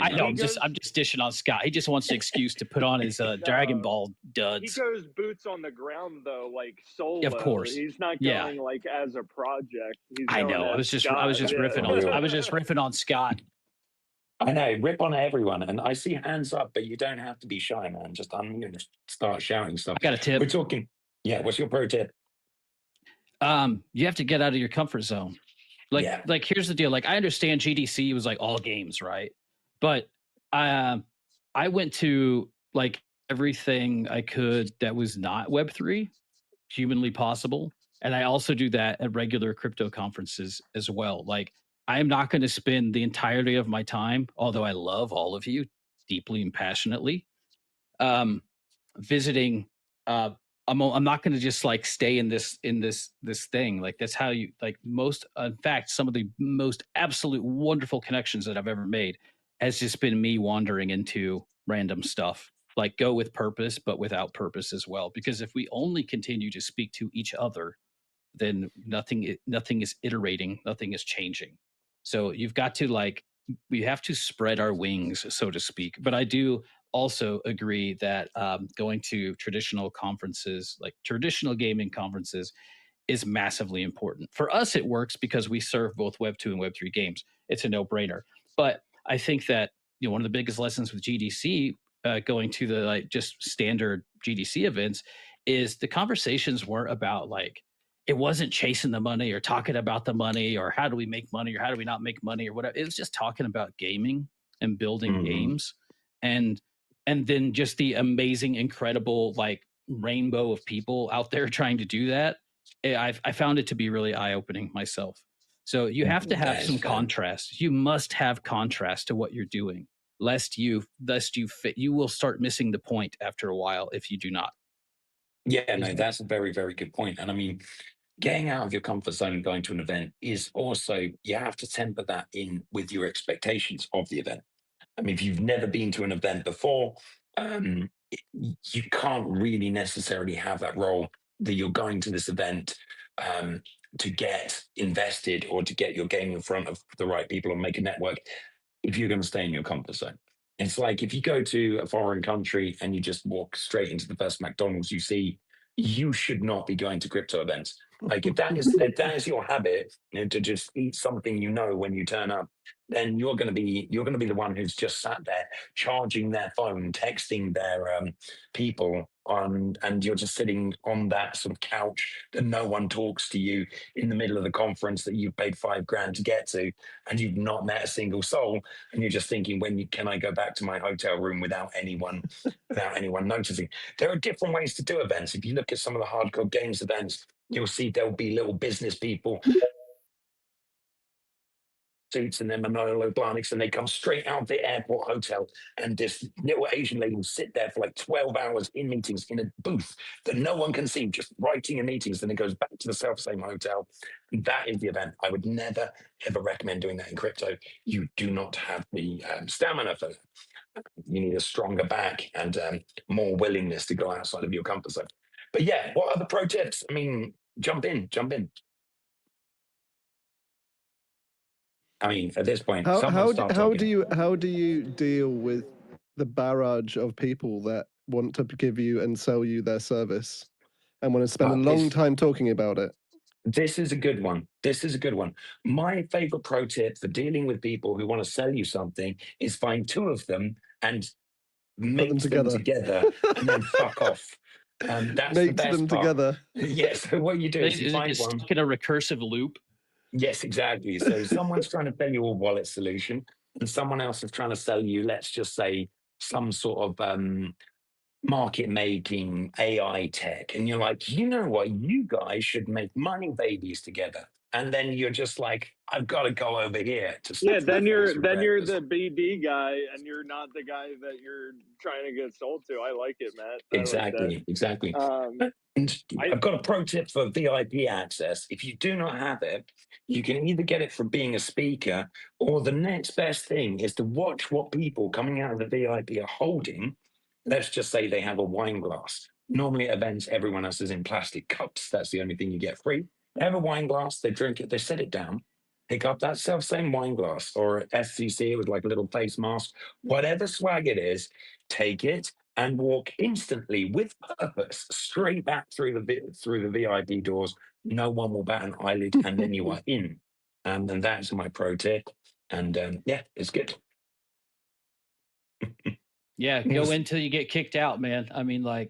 J: I know. I'm just dishing on Scott. He just wants an excuse to put on his Dragon Ball duds.
G: He goes boots on the ground though, like solo.
J: Of course,
G: he's not going like as a project.
J: I know. I was just riffing on. I was just riffing on Scott.
B: I know, rip on everyone. And I see hands up, but you don't have to be shy, man. Just unmute and start shouting stuff.
J: I got a tip.
B: We're talking. Yeah, what's your pro tip?
J: You have to get out of your comfort zone. Like,
B: Yeah.
J: like here's the deal. Like, I understand GDC was like all games, right? But I went to like everything I could that was not Web3, humanly possible. And I also do that at regular crypto conferences as well. Like, I am not going to spend the entirety of my time, although I love all of you deeply and passionately, visiting. I'm not going to just like stay in this thing. Like, that's how you like most. In fact, some of the most absolute wonderful connections that I've ever made has just been me wandering into random stuff. Like, go with purpose, but without purpose as well. Because if we only continue to speak to each other, then nothing is iterating, nothing is changing. So you've got to like we have to spread our wings, so to speak. But I do also agree that going to traditional conferences, like traditional gaming conferences, is massively important. For us, it works because we serve both Web 2 and Web 3 games. It's a no brainer. But I think that one of the biggest lessons with GDC, going to the like just standard GDC events, is the conversations weren't about like it wasn't chasing the money or talking about the money or how do we make money or how do we not make money or whatever. It was just talking about gaming and building games, and then just the amazing, incredible like rainbow of people out there trying to do that. I found it to be really eye opening myself. So you have to have some contrast. You must have contrast to what you're doing, lest you fit. You will start missing the point after a while if you do not.
B: Yeah, no, that's a very, very good point. And I mean, getting out of your comfort zone and going to an event is also, you have to temper that in with your expectations of the event. I mean, if you've never been to an event before, you can't really necessarily have that role that you're going to this event to get invested or to get your game in front of the right people and make a network if you're going to stay in your comfort zone. It's like if you go to a foreign country and you just walk straight into the first McDonald's you see, you should not be going to crypto events. Like if that is your habit, to just eat something when you turn up, then you're going to be the one who's just sat there charging their phone, texting their people on, and you're just sitting on that sort of couch that no one talks to you in the middle of the conference that you've paid $5,000 to get to, and you've not met a single soul, and you're just thinking, can I go back to my hotel room without anyone noticing? There are different ways to do events. If you look at some of the hardcore games events, you'll see there'll be little business people suits and their Manolo Blahniks, and they come straight out of the airport hotel, and this little Asian lady will sit there for like 12 hours in meetings in a booth that no one can see, just writing in meetings, then it goes back to the self-same hotel. And that is the event. I would never, ever recommend doing that in crypto. You do not have the stamina for that. You need a stronger back and more willingness to go outside of your comfort zone. But yeah, what are the pro tips? I mean, jump in. I mean, at this point,
D: how do you deal with the barrage of people that want to give you and sell you their service and want to spend a long time talking about it?
B: This is a good one. My favorite pro tip for dealing with people who want to sell you something is find two of them and mix them together and then fuck off. That's the best
D: them
B: part.
D: Together.
B: Yes. So what you do is you find one.
J: Stuck in a recursive loop.
B: Yes, exactly. So someone's trying to sell you a wallet solution, and someone else is trying to sell you, let's just say, some sort of market making AI tech. And you're like, you know what? You guys should make money babies together. And then you're just like, I've got to go over here to
G: then you're the BD guy and you're not the guy that you're trying to get sold to. I like it, Matt.
B: Exactly. And I've got a pro tip for VIP access. If you do not have it, you can either get it from being a speaker, or the next best thing is to watch what people coming out of the VIP are holding. Let's just say they have a wine glass. Normally at events, everyone else is in plastic cups. That's the only thing you get free. They have a wine glass, they drink it, they set it down, pick up that self-same wine glass or FCC with like a little face mask, whatever swag it is, take it and walk instantly with purpose straight back through the VIP doors. No one will bat an eyelid, and then you are in. And that's my pro tip. And yeah, it's good.
J: Yeah, go until you get kicked out, man. I mean, like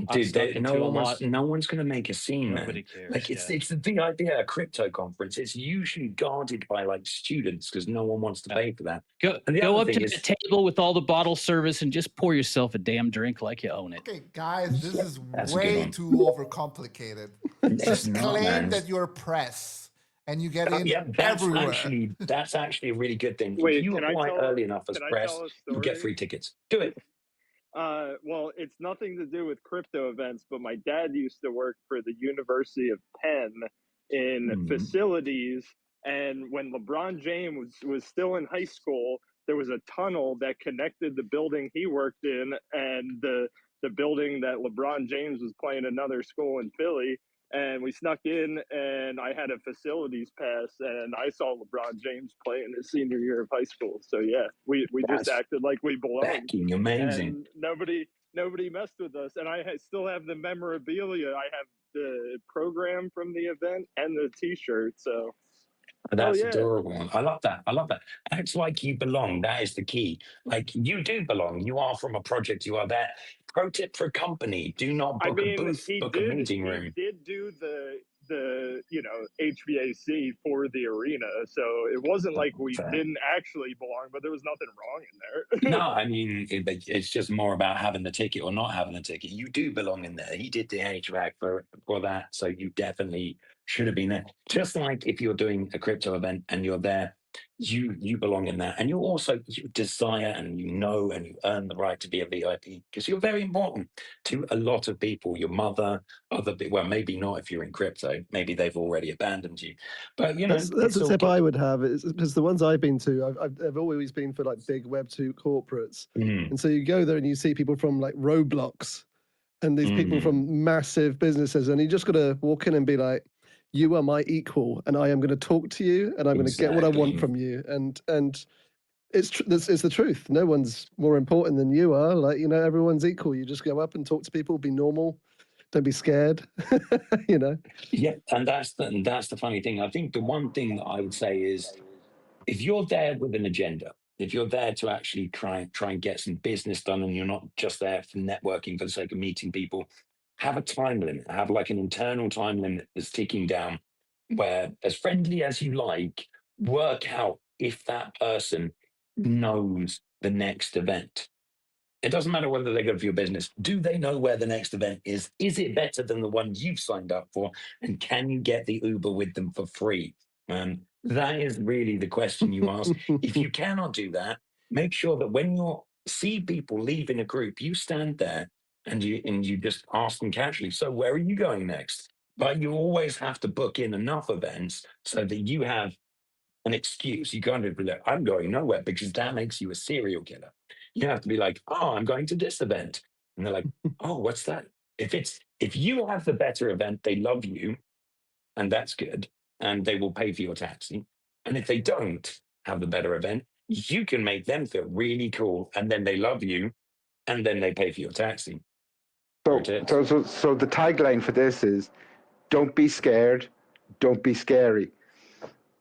J: I've
B: Dude,
J: snuck into a lot.
B: no one's going to make a scene,
J: Nobody
B: man.
J: cares.
B: Like
J: Yeah.
B: it's the idea of a crypto conference. It's usually guarded by like students because no one wants to pay for that.
J: Go
B: And the
J: go
B: other
J: up to
B: thing
J: the
B: is,
J: table with all the bottle service and just pour yourself a damn drink like you own it.
C: Okay, guys, this is
B: that's a good
C: way
B: one.
C: too overcomplicated.
B: It's
C: Just
B: not,
C: claim
B: man.
C: that you're press and you get in
B: Yeah,
C: everywhere.
B: that's actually a really good thing. If
G: Wait,
B: you
G: can I
B: apply
G: tell?
B: early enough as
G: Can I
B: press,
G: tell a
B: you'll get
G: story?
B: free tickets. Do it.
G: Well, it's nothing to do with crypto events, but my dad used to work for the University of Penn in facilities. And when LeBron James was still in high school, there was a tunnel that connected the building he worked in and the building that LeBron James was playing another school in Philly. And we snuck in, and I had a facilities pass, and I saw LeBron James play in his senior year of high school. So yeah, we just
B: That's
G: acted like we belonged,
B: fucking amazing.
G: and nobody messed with us. And I still have the memorabilia. I have the program from the event and the T-shirt. So
B: That's
G: yeah.
B: adorable. I love that. I love that. Act like you belong. That is the key. Like you do belong. You are from a project. You are there. Pro tip for a company: do not
G: I
B: book a
G: mean,
B: booth,
G: he
B: book a meeting
G: did
B: room.
G: do the HVAC for the arena, so it wasn't like we
B: Fair.
G: didn't actually belong, but there was nothing wrong in there.
B: No, I mean it's just more about having the ticket or not having the ticket. You do belong in there. He did the HVAC for that, so you definitely should have been there. Just like if you're doing a crypto event and you're there, you belong in that, and you desire and you know and you earn the right to be a VIP because you're very important to a lot of people. Your mother, well, maybe not if you're in crypto. Maybe they've already abandoned you, but you know
D: That's
B: it's
D: a
B: still
D: tip
B: good.
D: I would have. Is because the ones I've been to, I've always been for like big Web2 corporates, and so you go there and you see people from like Roblox, and these people from massive businesses, and you just got to walk in and be like, "You are my equal, and I am going to talk to you, and I'm going to get what I want from you." And it's the truth. No one's more important than you are. Like, you know, everyone's equal. You just go up and talk to people, be normal, don't be scared. You know.
B: Yeah, and that's the funny thing. I think the one thing that I would say is if you're there with an agenda, if you're there to actually try and get some business done, and you're not just there for networking for the sake of meeting people, have a time limit. Have like an internal time limit that's ticking down, where as friendly as you like, work out if that person knows the next event. It doesn't matter whether they're good for your business. Do they know where the next event is? Is it better than the one you've signed up for? And can you get the Uber with them for free? That is really the question you ask. If you cannot do that, make sure that when you see people leave in a group, you stand there and you just ask them casually, so where are you going next? But you always have to book in enough events so that you have an excuse. You can't be like, I'm going nowhere because that makes you a serial killer. You have to be like, oh, I'm going to this event. And they're like, oh, what's that? If you have the better event, they love you, and that's good, and they will pay for your taxi. And if they don't have the better event, you can make them feel really cool, and then they love you, and then they pay for your taxi.
E: So the tagline for this is, "Don't be scared, don't be scary."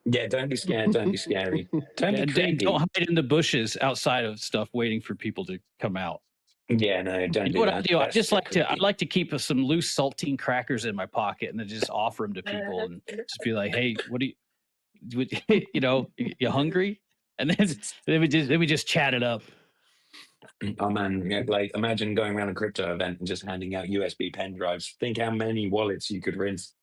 B: Yeah, don't be scared, don't be scary. Don't be crazy.
J: Don't hide in the bushes outside of stuff waiting for people to come out.
B: Yeah, no, don't
J: You know
B: do
J: what
B: that.
J: I do? I
B: That's
J: just
B: so
J: I
B: creepy.
J: like to keep some loose saltine crackers in my pocket and then just offer them to people and just be like, "Hey, what do you, you know, you hungry?" And then we just chat it up.
B: Oh man, yeah, like imagine going around a crypto event and just handing out USB pen drives. Think how many wallets you could rinse.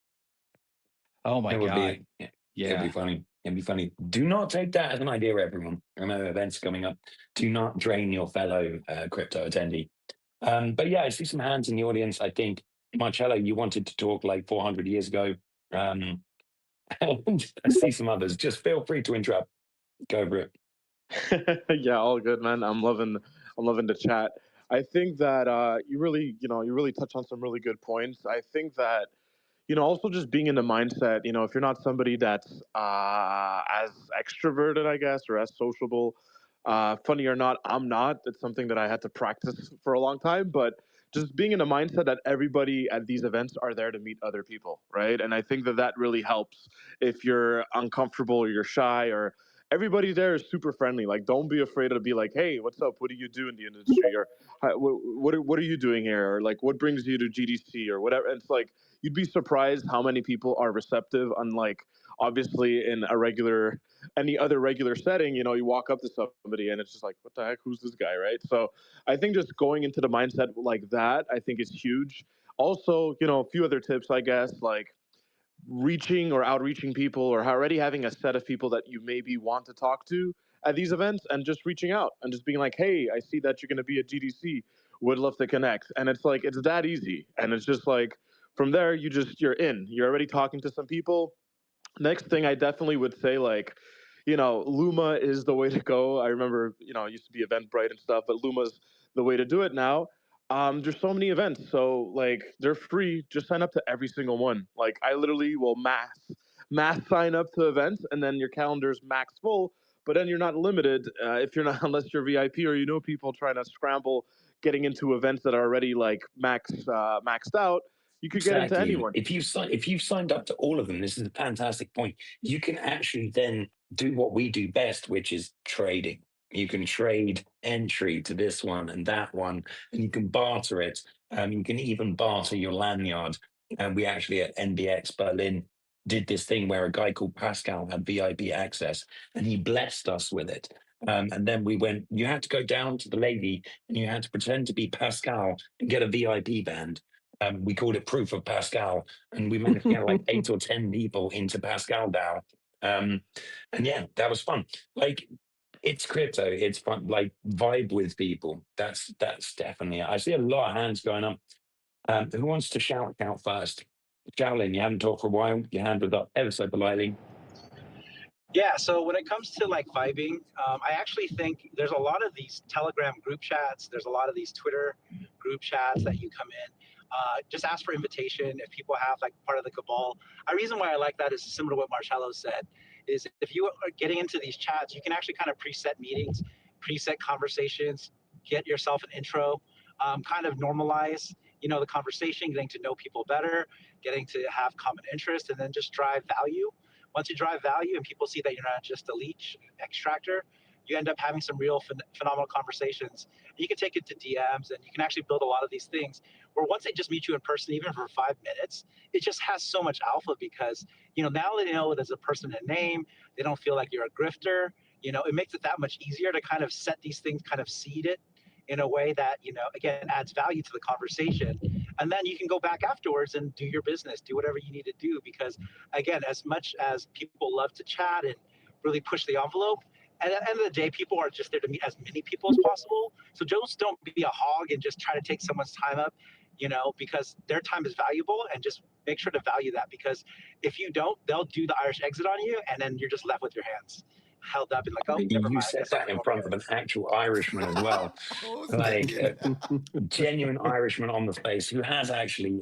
J: Oh my
B: It would
J: God.
B: be,
J: Yeah.
B: it'd be funny. It'd be funny. Do not take that as an idea, everyone. I know events coming up. Do not drain your fellow crypto attendee. But yeah, I see some hands in the audience. I think Marcello, you wanted to talk like 400 years ago. And I see some others. Just feel free to interrupt. Go over it.
K: Yeah, all good, man. I'm loving the chat. I think that you really touch on some really good points. I think that also just being in the mindset, if you're not somebody that's as extroverted, I guess, or as sociable, funny or not, I'm not. It's something that I had to practice for a long time, but just being in a mindset that everybody at these events are there to meet other people, right? And I think that really helps if you're uncomfortable or you're shy or everybody there is super friendly. Like, don't be afraid to be like, hey, what's up? What do you do in the industry? Or what are you doing here? Or like, what brings you to GDC or whatever? It's like, you'd be surprised how many people are receptive, unlike obviously in any other regular setting. You walk up to somebody and it's just like, what the heck? Who's this guy? Right. So I think just going into the mindset like that, I think is huge. Also, a few other tips, I guess, like reaching or outreaching people, or already having a set of people that you maybe want to talk to at these events, and just reaching out and just being like, hey, I see that you're going to be at GDC, would love to connect. And it's like, it's that easy. And it's just like, from there, you're already talking to some people. Next thing, I definitely would say, like, Luma is the way to go. I remember, it used to be Eventbrite and stuff, but Luma's the way to do it now. There's so many events, so like they're free. Just sign up to every single one. Like, I literally will mass sign up to events, and then your calendar's max full. But then you're not limited if you're not, unless you're VIP or people trying to scramble getting into events that are already like maxed out. You could get into
B: Exactly.
K: anyone.
B: If you've signed up to all of them, this is a fantastic point. You can actually then do what we do best, which is trading. You can trade entry to this one and that one, and you can barter it. You can even barter your lanyard. And we actually at NBX Berlin did this thing where a guy called Pascal had VIP access, and he blessed us with it. And then we went. You had to go down to the lady, and you had to pretend to be Pascal and get a VIP band. We called it Proof of Pascal, and we managed to get like 8 or 10 people into Pascal DAO. And yeah, that was fun. Like, it's crypto, it's fun. Like, vibe with people. That's definitely it. I see a lot of hands going up. Who wants to shout out first? Shaolin, you haven't talked for a while. Your hand was up ever so politely.
F: Yeah, so when it comes to like vibing, I actually think there's a lot of these Telegram group chats. There's a lot of these Twitter group chats that you come in. Just ask for invitation if people have like part of the cabal. A reason why I like that is similar to what Marcello said, is if you are getting into these chats, you can actually kind of preset meetings, preset conversations, get yourself an intro, kind of normalize, the conversation, getting to know people better, getting to have common interest, and then just drive value. Once you drive value and people see that you're not just a leech extractor, you end up having some real phenomenal conversations. You can take it to DMs, and you can actually build a lot of these things where once they just meet you in person, even for 5 minutes, it just has so much alpha because, now they know there's a person in name, they don't feel like you're a grifter, it makes it that much easier to kind of set these things, kind of seed it in a way that, again, adds value to the conversation. And then you can go back afterwards and do your business, do whatever you need to do. Because again, as much as people love to chat and really push the envelope, at the end of the day, people are just there to meet as many people as possible. So just don't be a hog and just try to take someone's time up, because their time is valuable, and just make sure to value that. Because if you don't, they'll do the Irish exit on you, and then you're just left with your hands held up and like, oh, never
B: You
F: mind. I
B: said
F: guess I'll
B: that
F: go
B: in
F: over
B: front
F: here.
B: of an actual Irishman as well. Like,
C: Hosting.
B: genuine Irishman on the space who has actually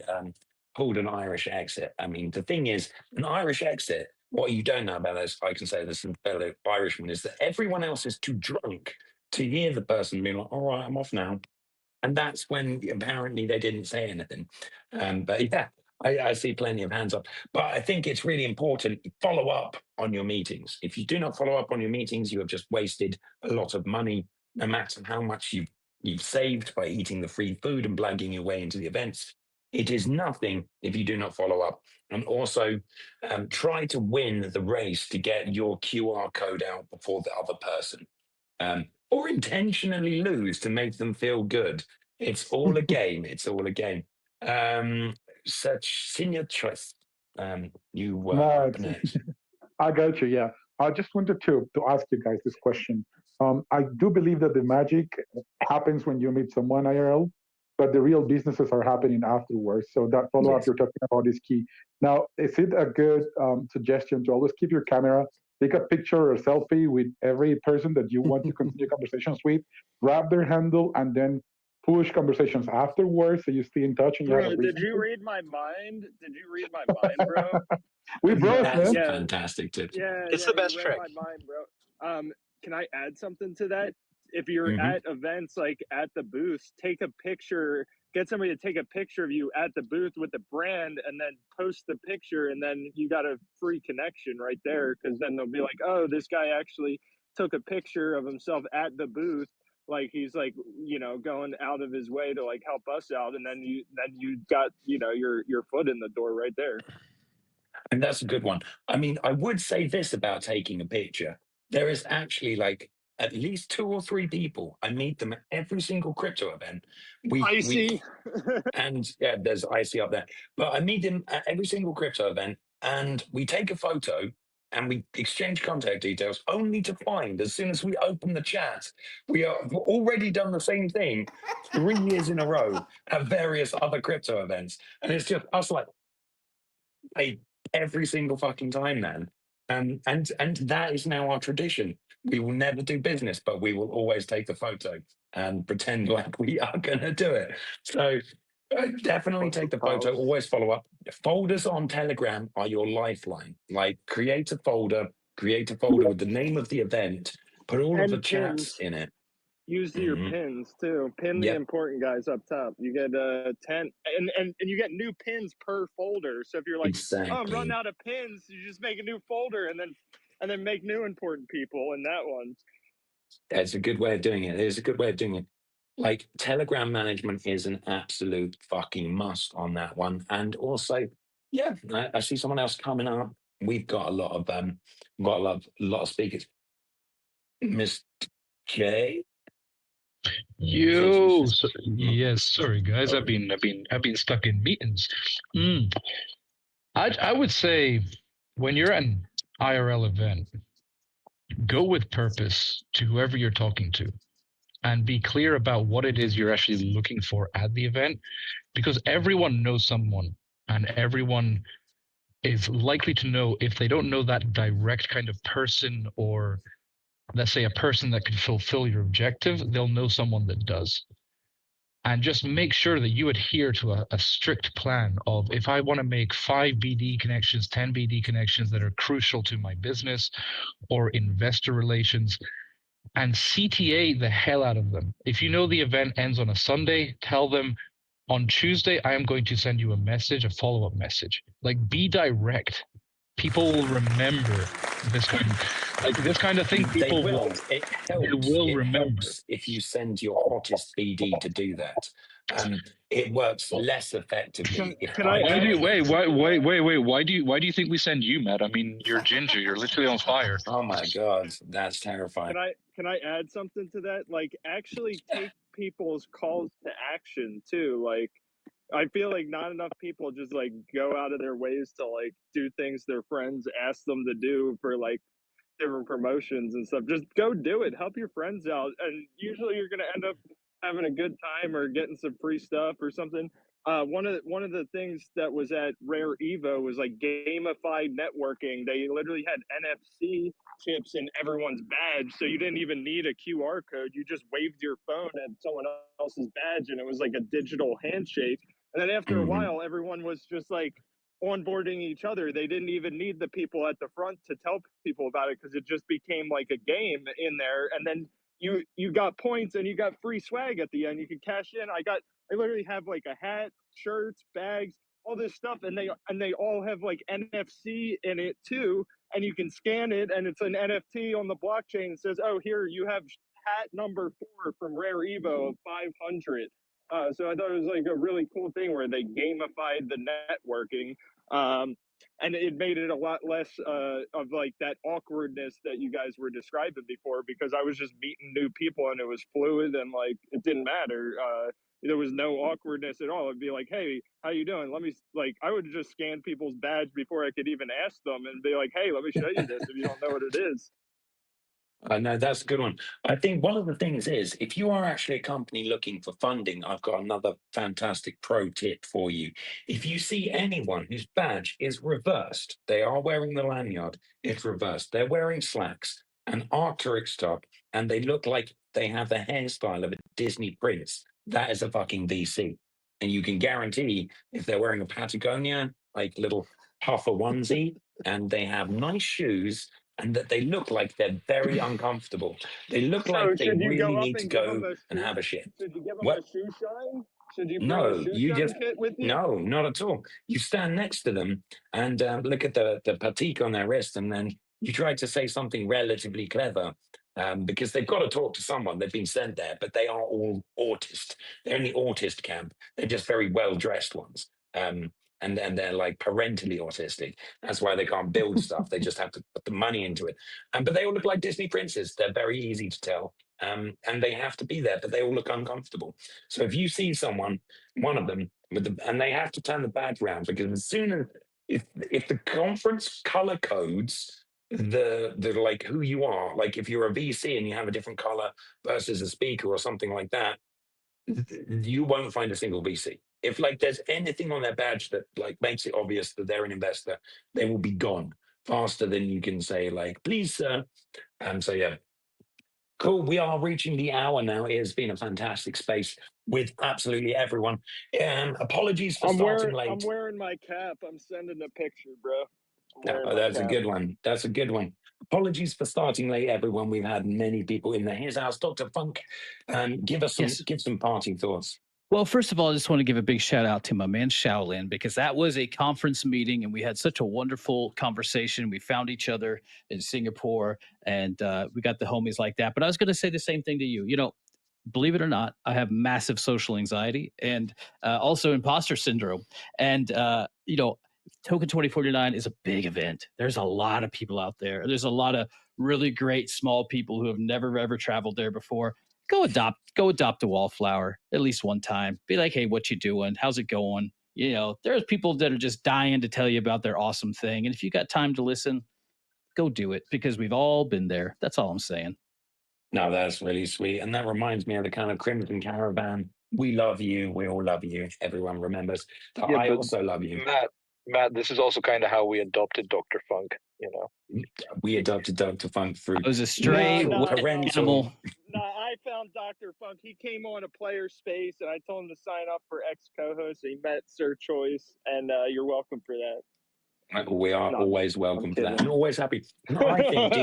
B: pulled an Irish exit. I mean, the thing is, an Irish exit, what you don't know about this, I can say this, fellow Irishman, is that everyone else is too drunk to hear the person being like, all right, I'm off now. And that's when apparently they didn't say anything. But yeah, I see plenty of hands up. But I think it's really important to follow up on your meetings. If you do not follow up on your meetings, you have just wasted a lot of money, no matter how much you've saved by eating the free food and blagging your way into the events. It is nothing if you do not follow up. And also try to win the race to get your QR code out before the other person. Or intentionally lose to make them feel good. It's all a game. It's all a game. Such senior choice. You were
H: No,
B: up next.
H: I got you. Yeah, I just wanted to ask you guys this question. I do believe that the magic happens when you meet someone IRL, but the real businesses are happening afterwards. So that follow up
B: Yes.
H: you're talking about is key. Now, is it a good suggestion to always keep your camera, take a picture or a selfie with every person that you want to continue conversations with, grab their handle, and then push conversations afterwards so you stay in touch and you have a
G: Bro,
H: reason
G: did you read my mind? Did you read my mind, bro?
H: we bros,
B: That's
H: man.
B: a
G: Yeah,
B: fantastic tip.
G: yeah,
F: It's
G: yeah.
F: the
G: You
F: best
G: read
F: trick.
G: my mind, bro. Can I add something to that? if you're
B: Mhm.
G: at events like at the booth, take a picture, get somebody to take a picture of you at the booth with the brand, and then post the picture, and then you got a free connection right there, because then they'll be like, oh, this guy actually took a picture of himself at the booth, like he's like, you know, going out of his way to like help us out, and then you got, you know, your foot in the door right there.
B: And that's a good one. I mean, I would say this about taking a picture. There is actually like at least 2 or 3 people. I meet them at every single crypto event.
G: I
B: We
G: see.
B: and yeah, there's IC up there. But I meet them at every single crypto event, and we take a photo and we exchange contact details, only to find as soon as we open the chat, we are we've already done the same thing 3 years in a row at various other crypto events, and it's just us like, I every single fucking time, man. And that is now our tradition. We will never do business, but we will always take the photo and pretend like we are going to do it. So definitely take the photo. Always follow up. Folders on Telegram are your lifeline. Like create a folder with the name of the event. Put all of the
G: And
B: chats
G: pins.
B: in it.
G: Use your
B: Mhm.
G: pins too. Pin the
B: Yep,
G: important guys up top. You get 10, and you get new pins per folder. So if you're like, oh, I'm running
B: exactly.
G: out of pins, you just make a new folder, and then make new important people in that one.
B: That's a good way of doing it. It's a good way of doing it. Like Telegram management is an absolute fucking must on that one. And also, yeah, I see someone else coming up. We've got a lot of lot of speakers. Miss J, I think she's
M: Yo,
B: just
M: so, yes, sorry guys,
B: oh,
M: I've been stuck in meetings. Mm. I would say when you're at an IRL event, go with purpose to whoever you're talking to and be clear about what it is you're actually looking for at the event, because everyone knows someone and everyone is likely to know. If they don't know that direct kind of person, or let's say a person that could fulfill your objective, they'll know someone that does. And just make sure that you adhere to a strict plan of, if I want to make 5 BD connections, 10 BD connections that are crucial to my business or investor relations, and CTA the hell out of them. If you know the event ends on a Sunday, tell them on Tuesday, I am going to send you a message, a follow-up message. Like, be direct. People will remember this kind of thing.
B: they
M: People
B: will.
M: they will
B: It
M: remember.
B: helps if you send your hottest BD to do that. It works less effectively if
G: Can I
B: I
M: Why do
G: add?
M: you
B: join.
M: wait? Why do you think we send you, Matt? I mean, you're Ginger. You're literally on fire.
B: Oh my god, that's terrifying.
G: Can I add something to that? Like, actually take people's calls to action too. Like, I feel like not enough people just like go out of their ways to like do things their friends ask them to do for like different promotions and stuff. Just go do it. Help your friends out, and usually you're gonna end up having a good time or getting some free stuff or something. One of the things that was at Rare Evo was like gamified networking. They literally had NFC chips in everyone's badge, so you didn't even need a QR code. You just waved your phone at someone else's badge, and it was like a digital handshake. And then after a
B: Mhm.
G: while, everyone was just like onboarding each other. They didn't even need the people at the front to tell people about it, because it just became like a game in there. And then you got points and you got free swag at the end. You could cash in. I literally have like a hat, shirts, bags, all this stuff, and they all have like NFC in it too. And you can scan it, and it's an NFT on the blockchain. It says, "Oh, here you have hat number 4 from Rare Evo of 500." So I thought it was like a really cool thing where they gamified the networking, and it made it a lot less of like that awkwardness that you guys were describing before, because I was just meeting new people and it was fluid and like it didn't matter. There was no awkwardness at all. It'd be like, "Hey, how you doing? Let me," like, I would just scan people's badge before I could even ask them and be like, "Hey, let me show you this if you don't know what it is."
B: No, that's a good one. I think one of the things is, if you are actually a company looking for funding, I've got another fantastic pro tip for you. If you see anyone whose badge is reversed, they are wearing the lanyard, it's reversed, they're wearing slacks, an Arc'teryx top, and they look like they have the hairstyle of a Disney prince, that is a fucking VC. And you can guarantee if they're wearing a Patagonia, like little puffer onesie and they have nice shoes and that they look like they're very uncomfortable. They look
G: So
B: like they
G: should you
B: really
G: go up
B: need to
G: and give them
B: go
G: a
B: and
G: shoe?
B: have a shit.
G: Should you give them
B: What?
G: a shoe shine? Should you bring a
B: No,
G: shoe
B: you
G: shine
B: just
G: kit with you?
B: no, not at all. You stand next to them and look at the patique on their wrist, and then you try to say something relatively clever because they've got to talk to someone. They've been sent there, but they are all autist. They're in the autist camp. They're just very well dressed ones. And they're like parentally autistic. That's why they can't build stuff. They just have to put the money into it. But they all look like Disney princes. They're very easy to tell. And they have to be there, but they all look uncomfortable. So if you see someone, one of them, and they have to turn the badge round because as soon as if the conference color codes the like who you are, like if you're a VC and you have a different color versus a speaker or something like that, you won't find a single VC. If like there's anything on their badge that like makes it obvious that they're an investor, they will be gone faster than you can say like, please, sir. So yeah, cool. We are reaching the hour now. It has been a fantastic space with absolutely everyone. Apologies for starting
G: I'm
B: late.
G: wearing my cap. I'm sending a picture, bro. I'm wearing
B: Oh,
G: my
B: that's a
G: cap.
B: good one. That's a good one. Apologies for starting late, everyone. We've had many people in there. Here's our Dr. Funk. Give some parting thoughts.
J: Well, first of all, I just want to give a big shout out to my man Shaolin because that was a conference meeting and we had such a wonderful conversation. We found each other in Singapore and we got the homies like that. But I was going to say the same thing to you. You know, believe it or not, I have massive social anxiety and also imposter syndrome. And, you know, Token 2049 is a big event. There's a lot of people out there. There's a lot of really great small people who have never ever traveled there before. Go adopt a wallflower at least one time. Be like, hey, what you doing? How's it going? You know, there's people that are just dying to tell you about their awesome thing. And if you got time to listen, go do it because we've all been there. That's all I'm saying.
B: No, that's really sweet. And that reminds me of the kind of Crimson Caravan. We love you. We all love you. Everyone remembers that
M: Yeah,
B: I
M: but
B: also love you.
M: Matt, this is also kind of how we adopted Dr. Funk, you know.
B: We adopted Dr. Funk through
J: I was a stray
B: parental.
G: No, I found Dr. Funk. He came on a player space, and I told him to sign up for ex co-host. He met Sir Choice, and you're welcome for that.
B: We are always welcome for that and always happy. No, I think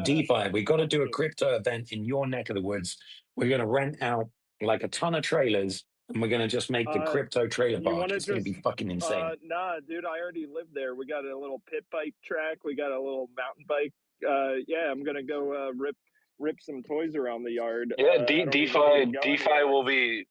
B: DeFi, we got to do a crypto event in your neck of the woods. We're going to rent out like a ton of trailers and we're going to just make the crypto trailer park. It's going to be fucking insane.
G: Nah, dude, I already live there. We got a little pit bike track. We got a little mountain bike. Yeah, I'm going to go rip some toys around the yard.
M: Yeah, DeFi will be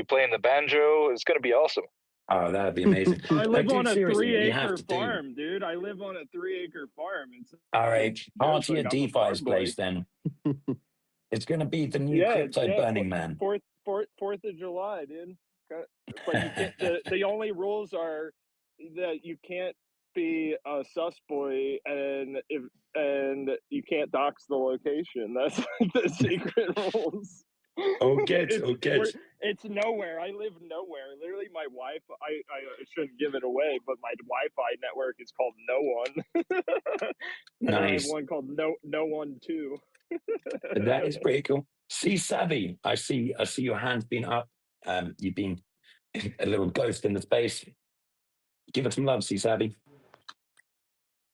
M: playing the banjo. It's going to be awesome.
B: Oh, that'd be amazing.
G: I live on a
B: seriously,
G: 3-acre farm, dude. I live on a 3-acre farm. It's
B: all right, party at
G: I'm a
B: DeFi's
G: farm boy.
B: place then. It's going to be the new crypto Burning Man.
G: 4th of July, dude. But you can't, the only rules are that you can't be a sus boy and you can't dox the location. That's the secret rules.
B: Okay.
G: It's nowhere. I live nowhere. Literally, my wife. I shouldn't give it away, but my Wi-Fi network is called No One. And I have one called No One Too.
B: That is pretty cool. See, Savvy, I see your hand's been up. You've been a little ghost in the space. Give it some love, see, Savvy.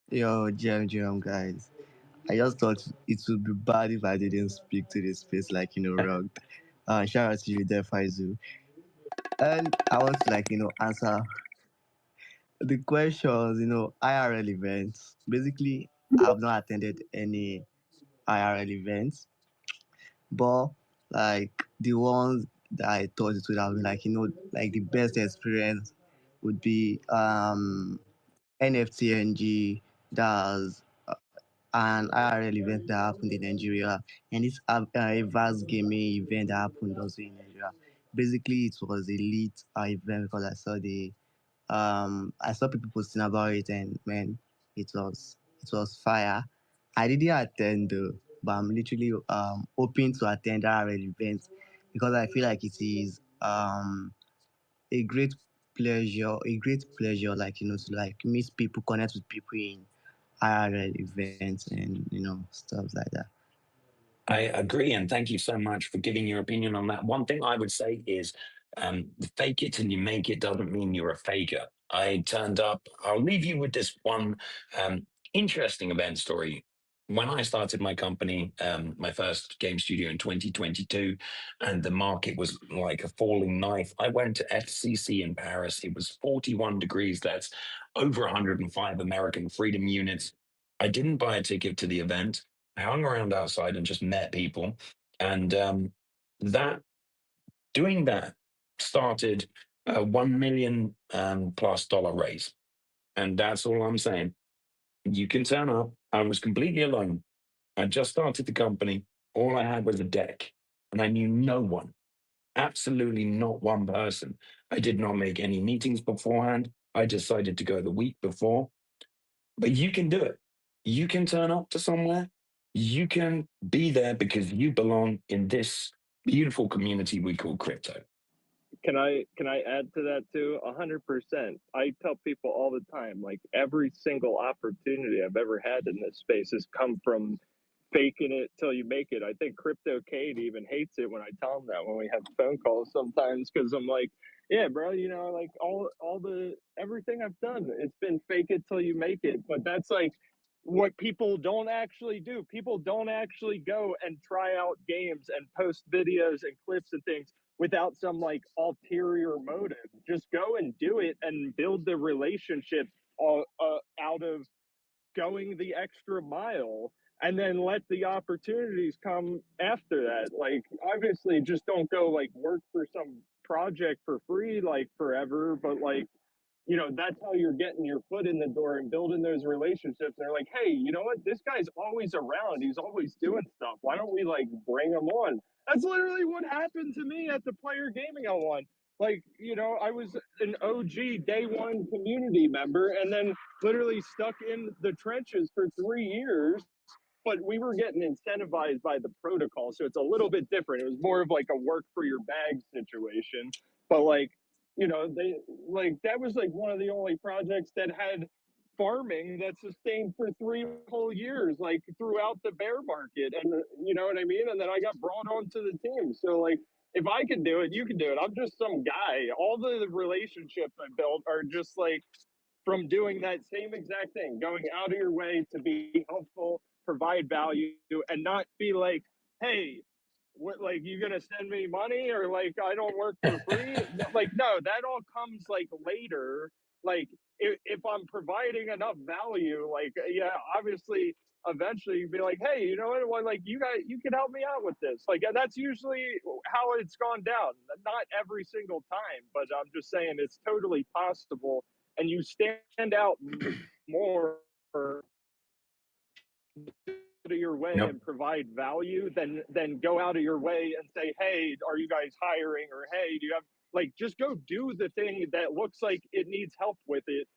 N: Yo, Jam, guys. I just thought it would be bad if I didn't speak to this space like, rugged. Shout out to you there, Faizu. And I want to, answer the questions, IRL events. Basically, I've not attended any IRL events, but, the ones that I thought it would have been, the best experience would be NFTNG, that's an IRL event that happened in Nigeria, and it's a vast gaming event that happened also in Nigeria. Basically, it was a lit event because I saw people posting about it, and man, it was fire. I didn't attend though, but I'm literally hoping to attend IRL events because I feel like it is a great pleasure, to meet people, connect with people in IRL events and stuff like that.
B: I agree, and thank you so much for giving your opinion on that. One thing I would say is, fake it till you make it doesn't mean you're a faker. I turned up. I'll leave you with this one interesting event story. When I started my company, my first game studio in 2022, and the market was like a falling knife, I went to FCC in Paris. It was 41 degrees. That's over 105 American freedom units. I didn't buy a ticket to the event. I hung around outside and just met people. And that doing that started a 1 million plus dollar raise. And that's all I'm saying. You can turn up. I was completely alone. I just started the company. All I had was a deck, and I knew no one, absolutely not one person. I did not make any meetings beforehand. I decided to go the week before. But you can do it. You can turn up to somewhere. You can be there because you belong in this beautiful community we call crypto.
G: Can I add to that too? 100%. I tell people all the time, like every single opportunity I've ever had in this space has come from faking it till you make it. I think Crypto Kate even hates it when I tell him that when we have phone calls sometimes, because I'm like, yeah, bro, you know, like all the everything I've done, it's been fake it till you make it. But that's like what people don't actually do. People don't actually go and try out games and post videos and clips and things without some like ulterior motive. Just go and do it and build the relationship out of going the extra mile, and then let the opportunities come after that. Like, obviously, just don't go like work for some project for free like forever, but like, you know, that's how you're getting your foot in the door and building those relationships. They're like, hey, you know what? This guy's always around. He's always doing stuff. Why don't we like bring him on? That's literally what happened to me at the Player Gaming L1. Like, you know, I was an OG day one community member and then literally stuck in the trenches for 3 years. But we were getting incentivized by the protocol. So it's a little bit different. It was more of like a work for your bag situation. But like, you know, they like that was like one of the only projects that had farming that sustained for 3 whole years, like throughout the bear market. And you know what I mean? And then I got brought onto the team. So like if I can do it, you can do it. I'm just some guy. All the relationships I built are just like from doing that same exact thing, going out of your way to be helpful, provide value, and not be like, hey, what, like, you gonna send me money, or like I don't work for free? Like, no, that all comes like later. Like if I'm providing enough value, like, yeah, obviously eventually you'd be like, hey, you know what, well, like you can help me out with this. Like, that's usually how it's gone down. Not every single time, but I'm just saying it's totally possible, and you stand out more out of your way
B: Nope.
G: and provide value than go out of your way and say, hey, are you guys hiring? Or hey, do you have, like, just go do the thing that looks like it needs help with it,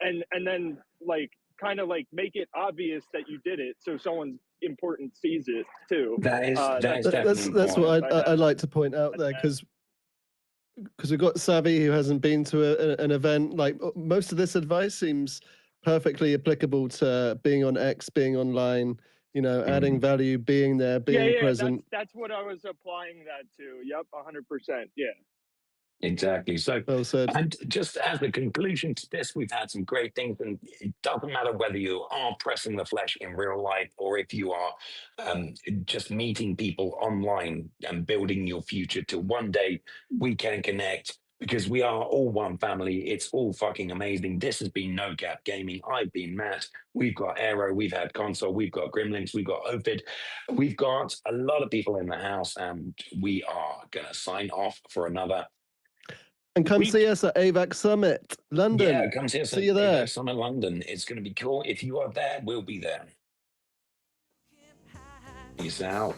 G: and then like kind of like make it obvious that you did it so someone important sees it too.
B: That is
G: That's
B: definitely
D: That's
B: important.
D: what I'd like to point out there, because we've got Savvy who hasn't been to an event. Like, most of this advice seems perfectly applicable to being on X, being online, you know, adding value, being there, being present.
G: That's what I was applying that to. Yep, 100%. Yeah.
B: Exactly. So,
D: well said.
B: And just as a conclusion to this, we've had some great things, and it doesn't matter whether you are pressing the flesh in real life or if you are just meeting people online and building your future till one day we can connect, because we are all one family. It's all fucking amazing. This has been No Cap Gaming. I've been Matt. We've got Aero. We've had Console. We've got Gremlins. We've got Ovid. We've got a lot of people in the house, and we are going to sign off for another.
D: And come see us at AVAC Summit, London.
B: Yeah, come see us
D: See
B: at
D: you there.
B: AVAC Summit, London. It's going to be cool. If you are there, we'll be there. Peace out.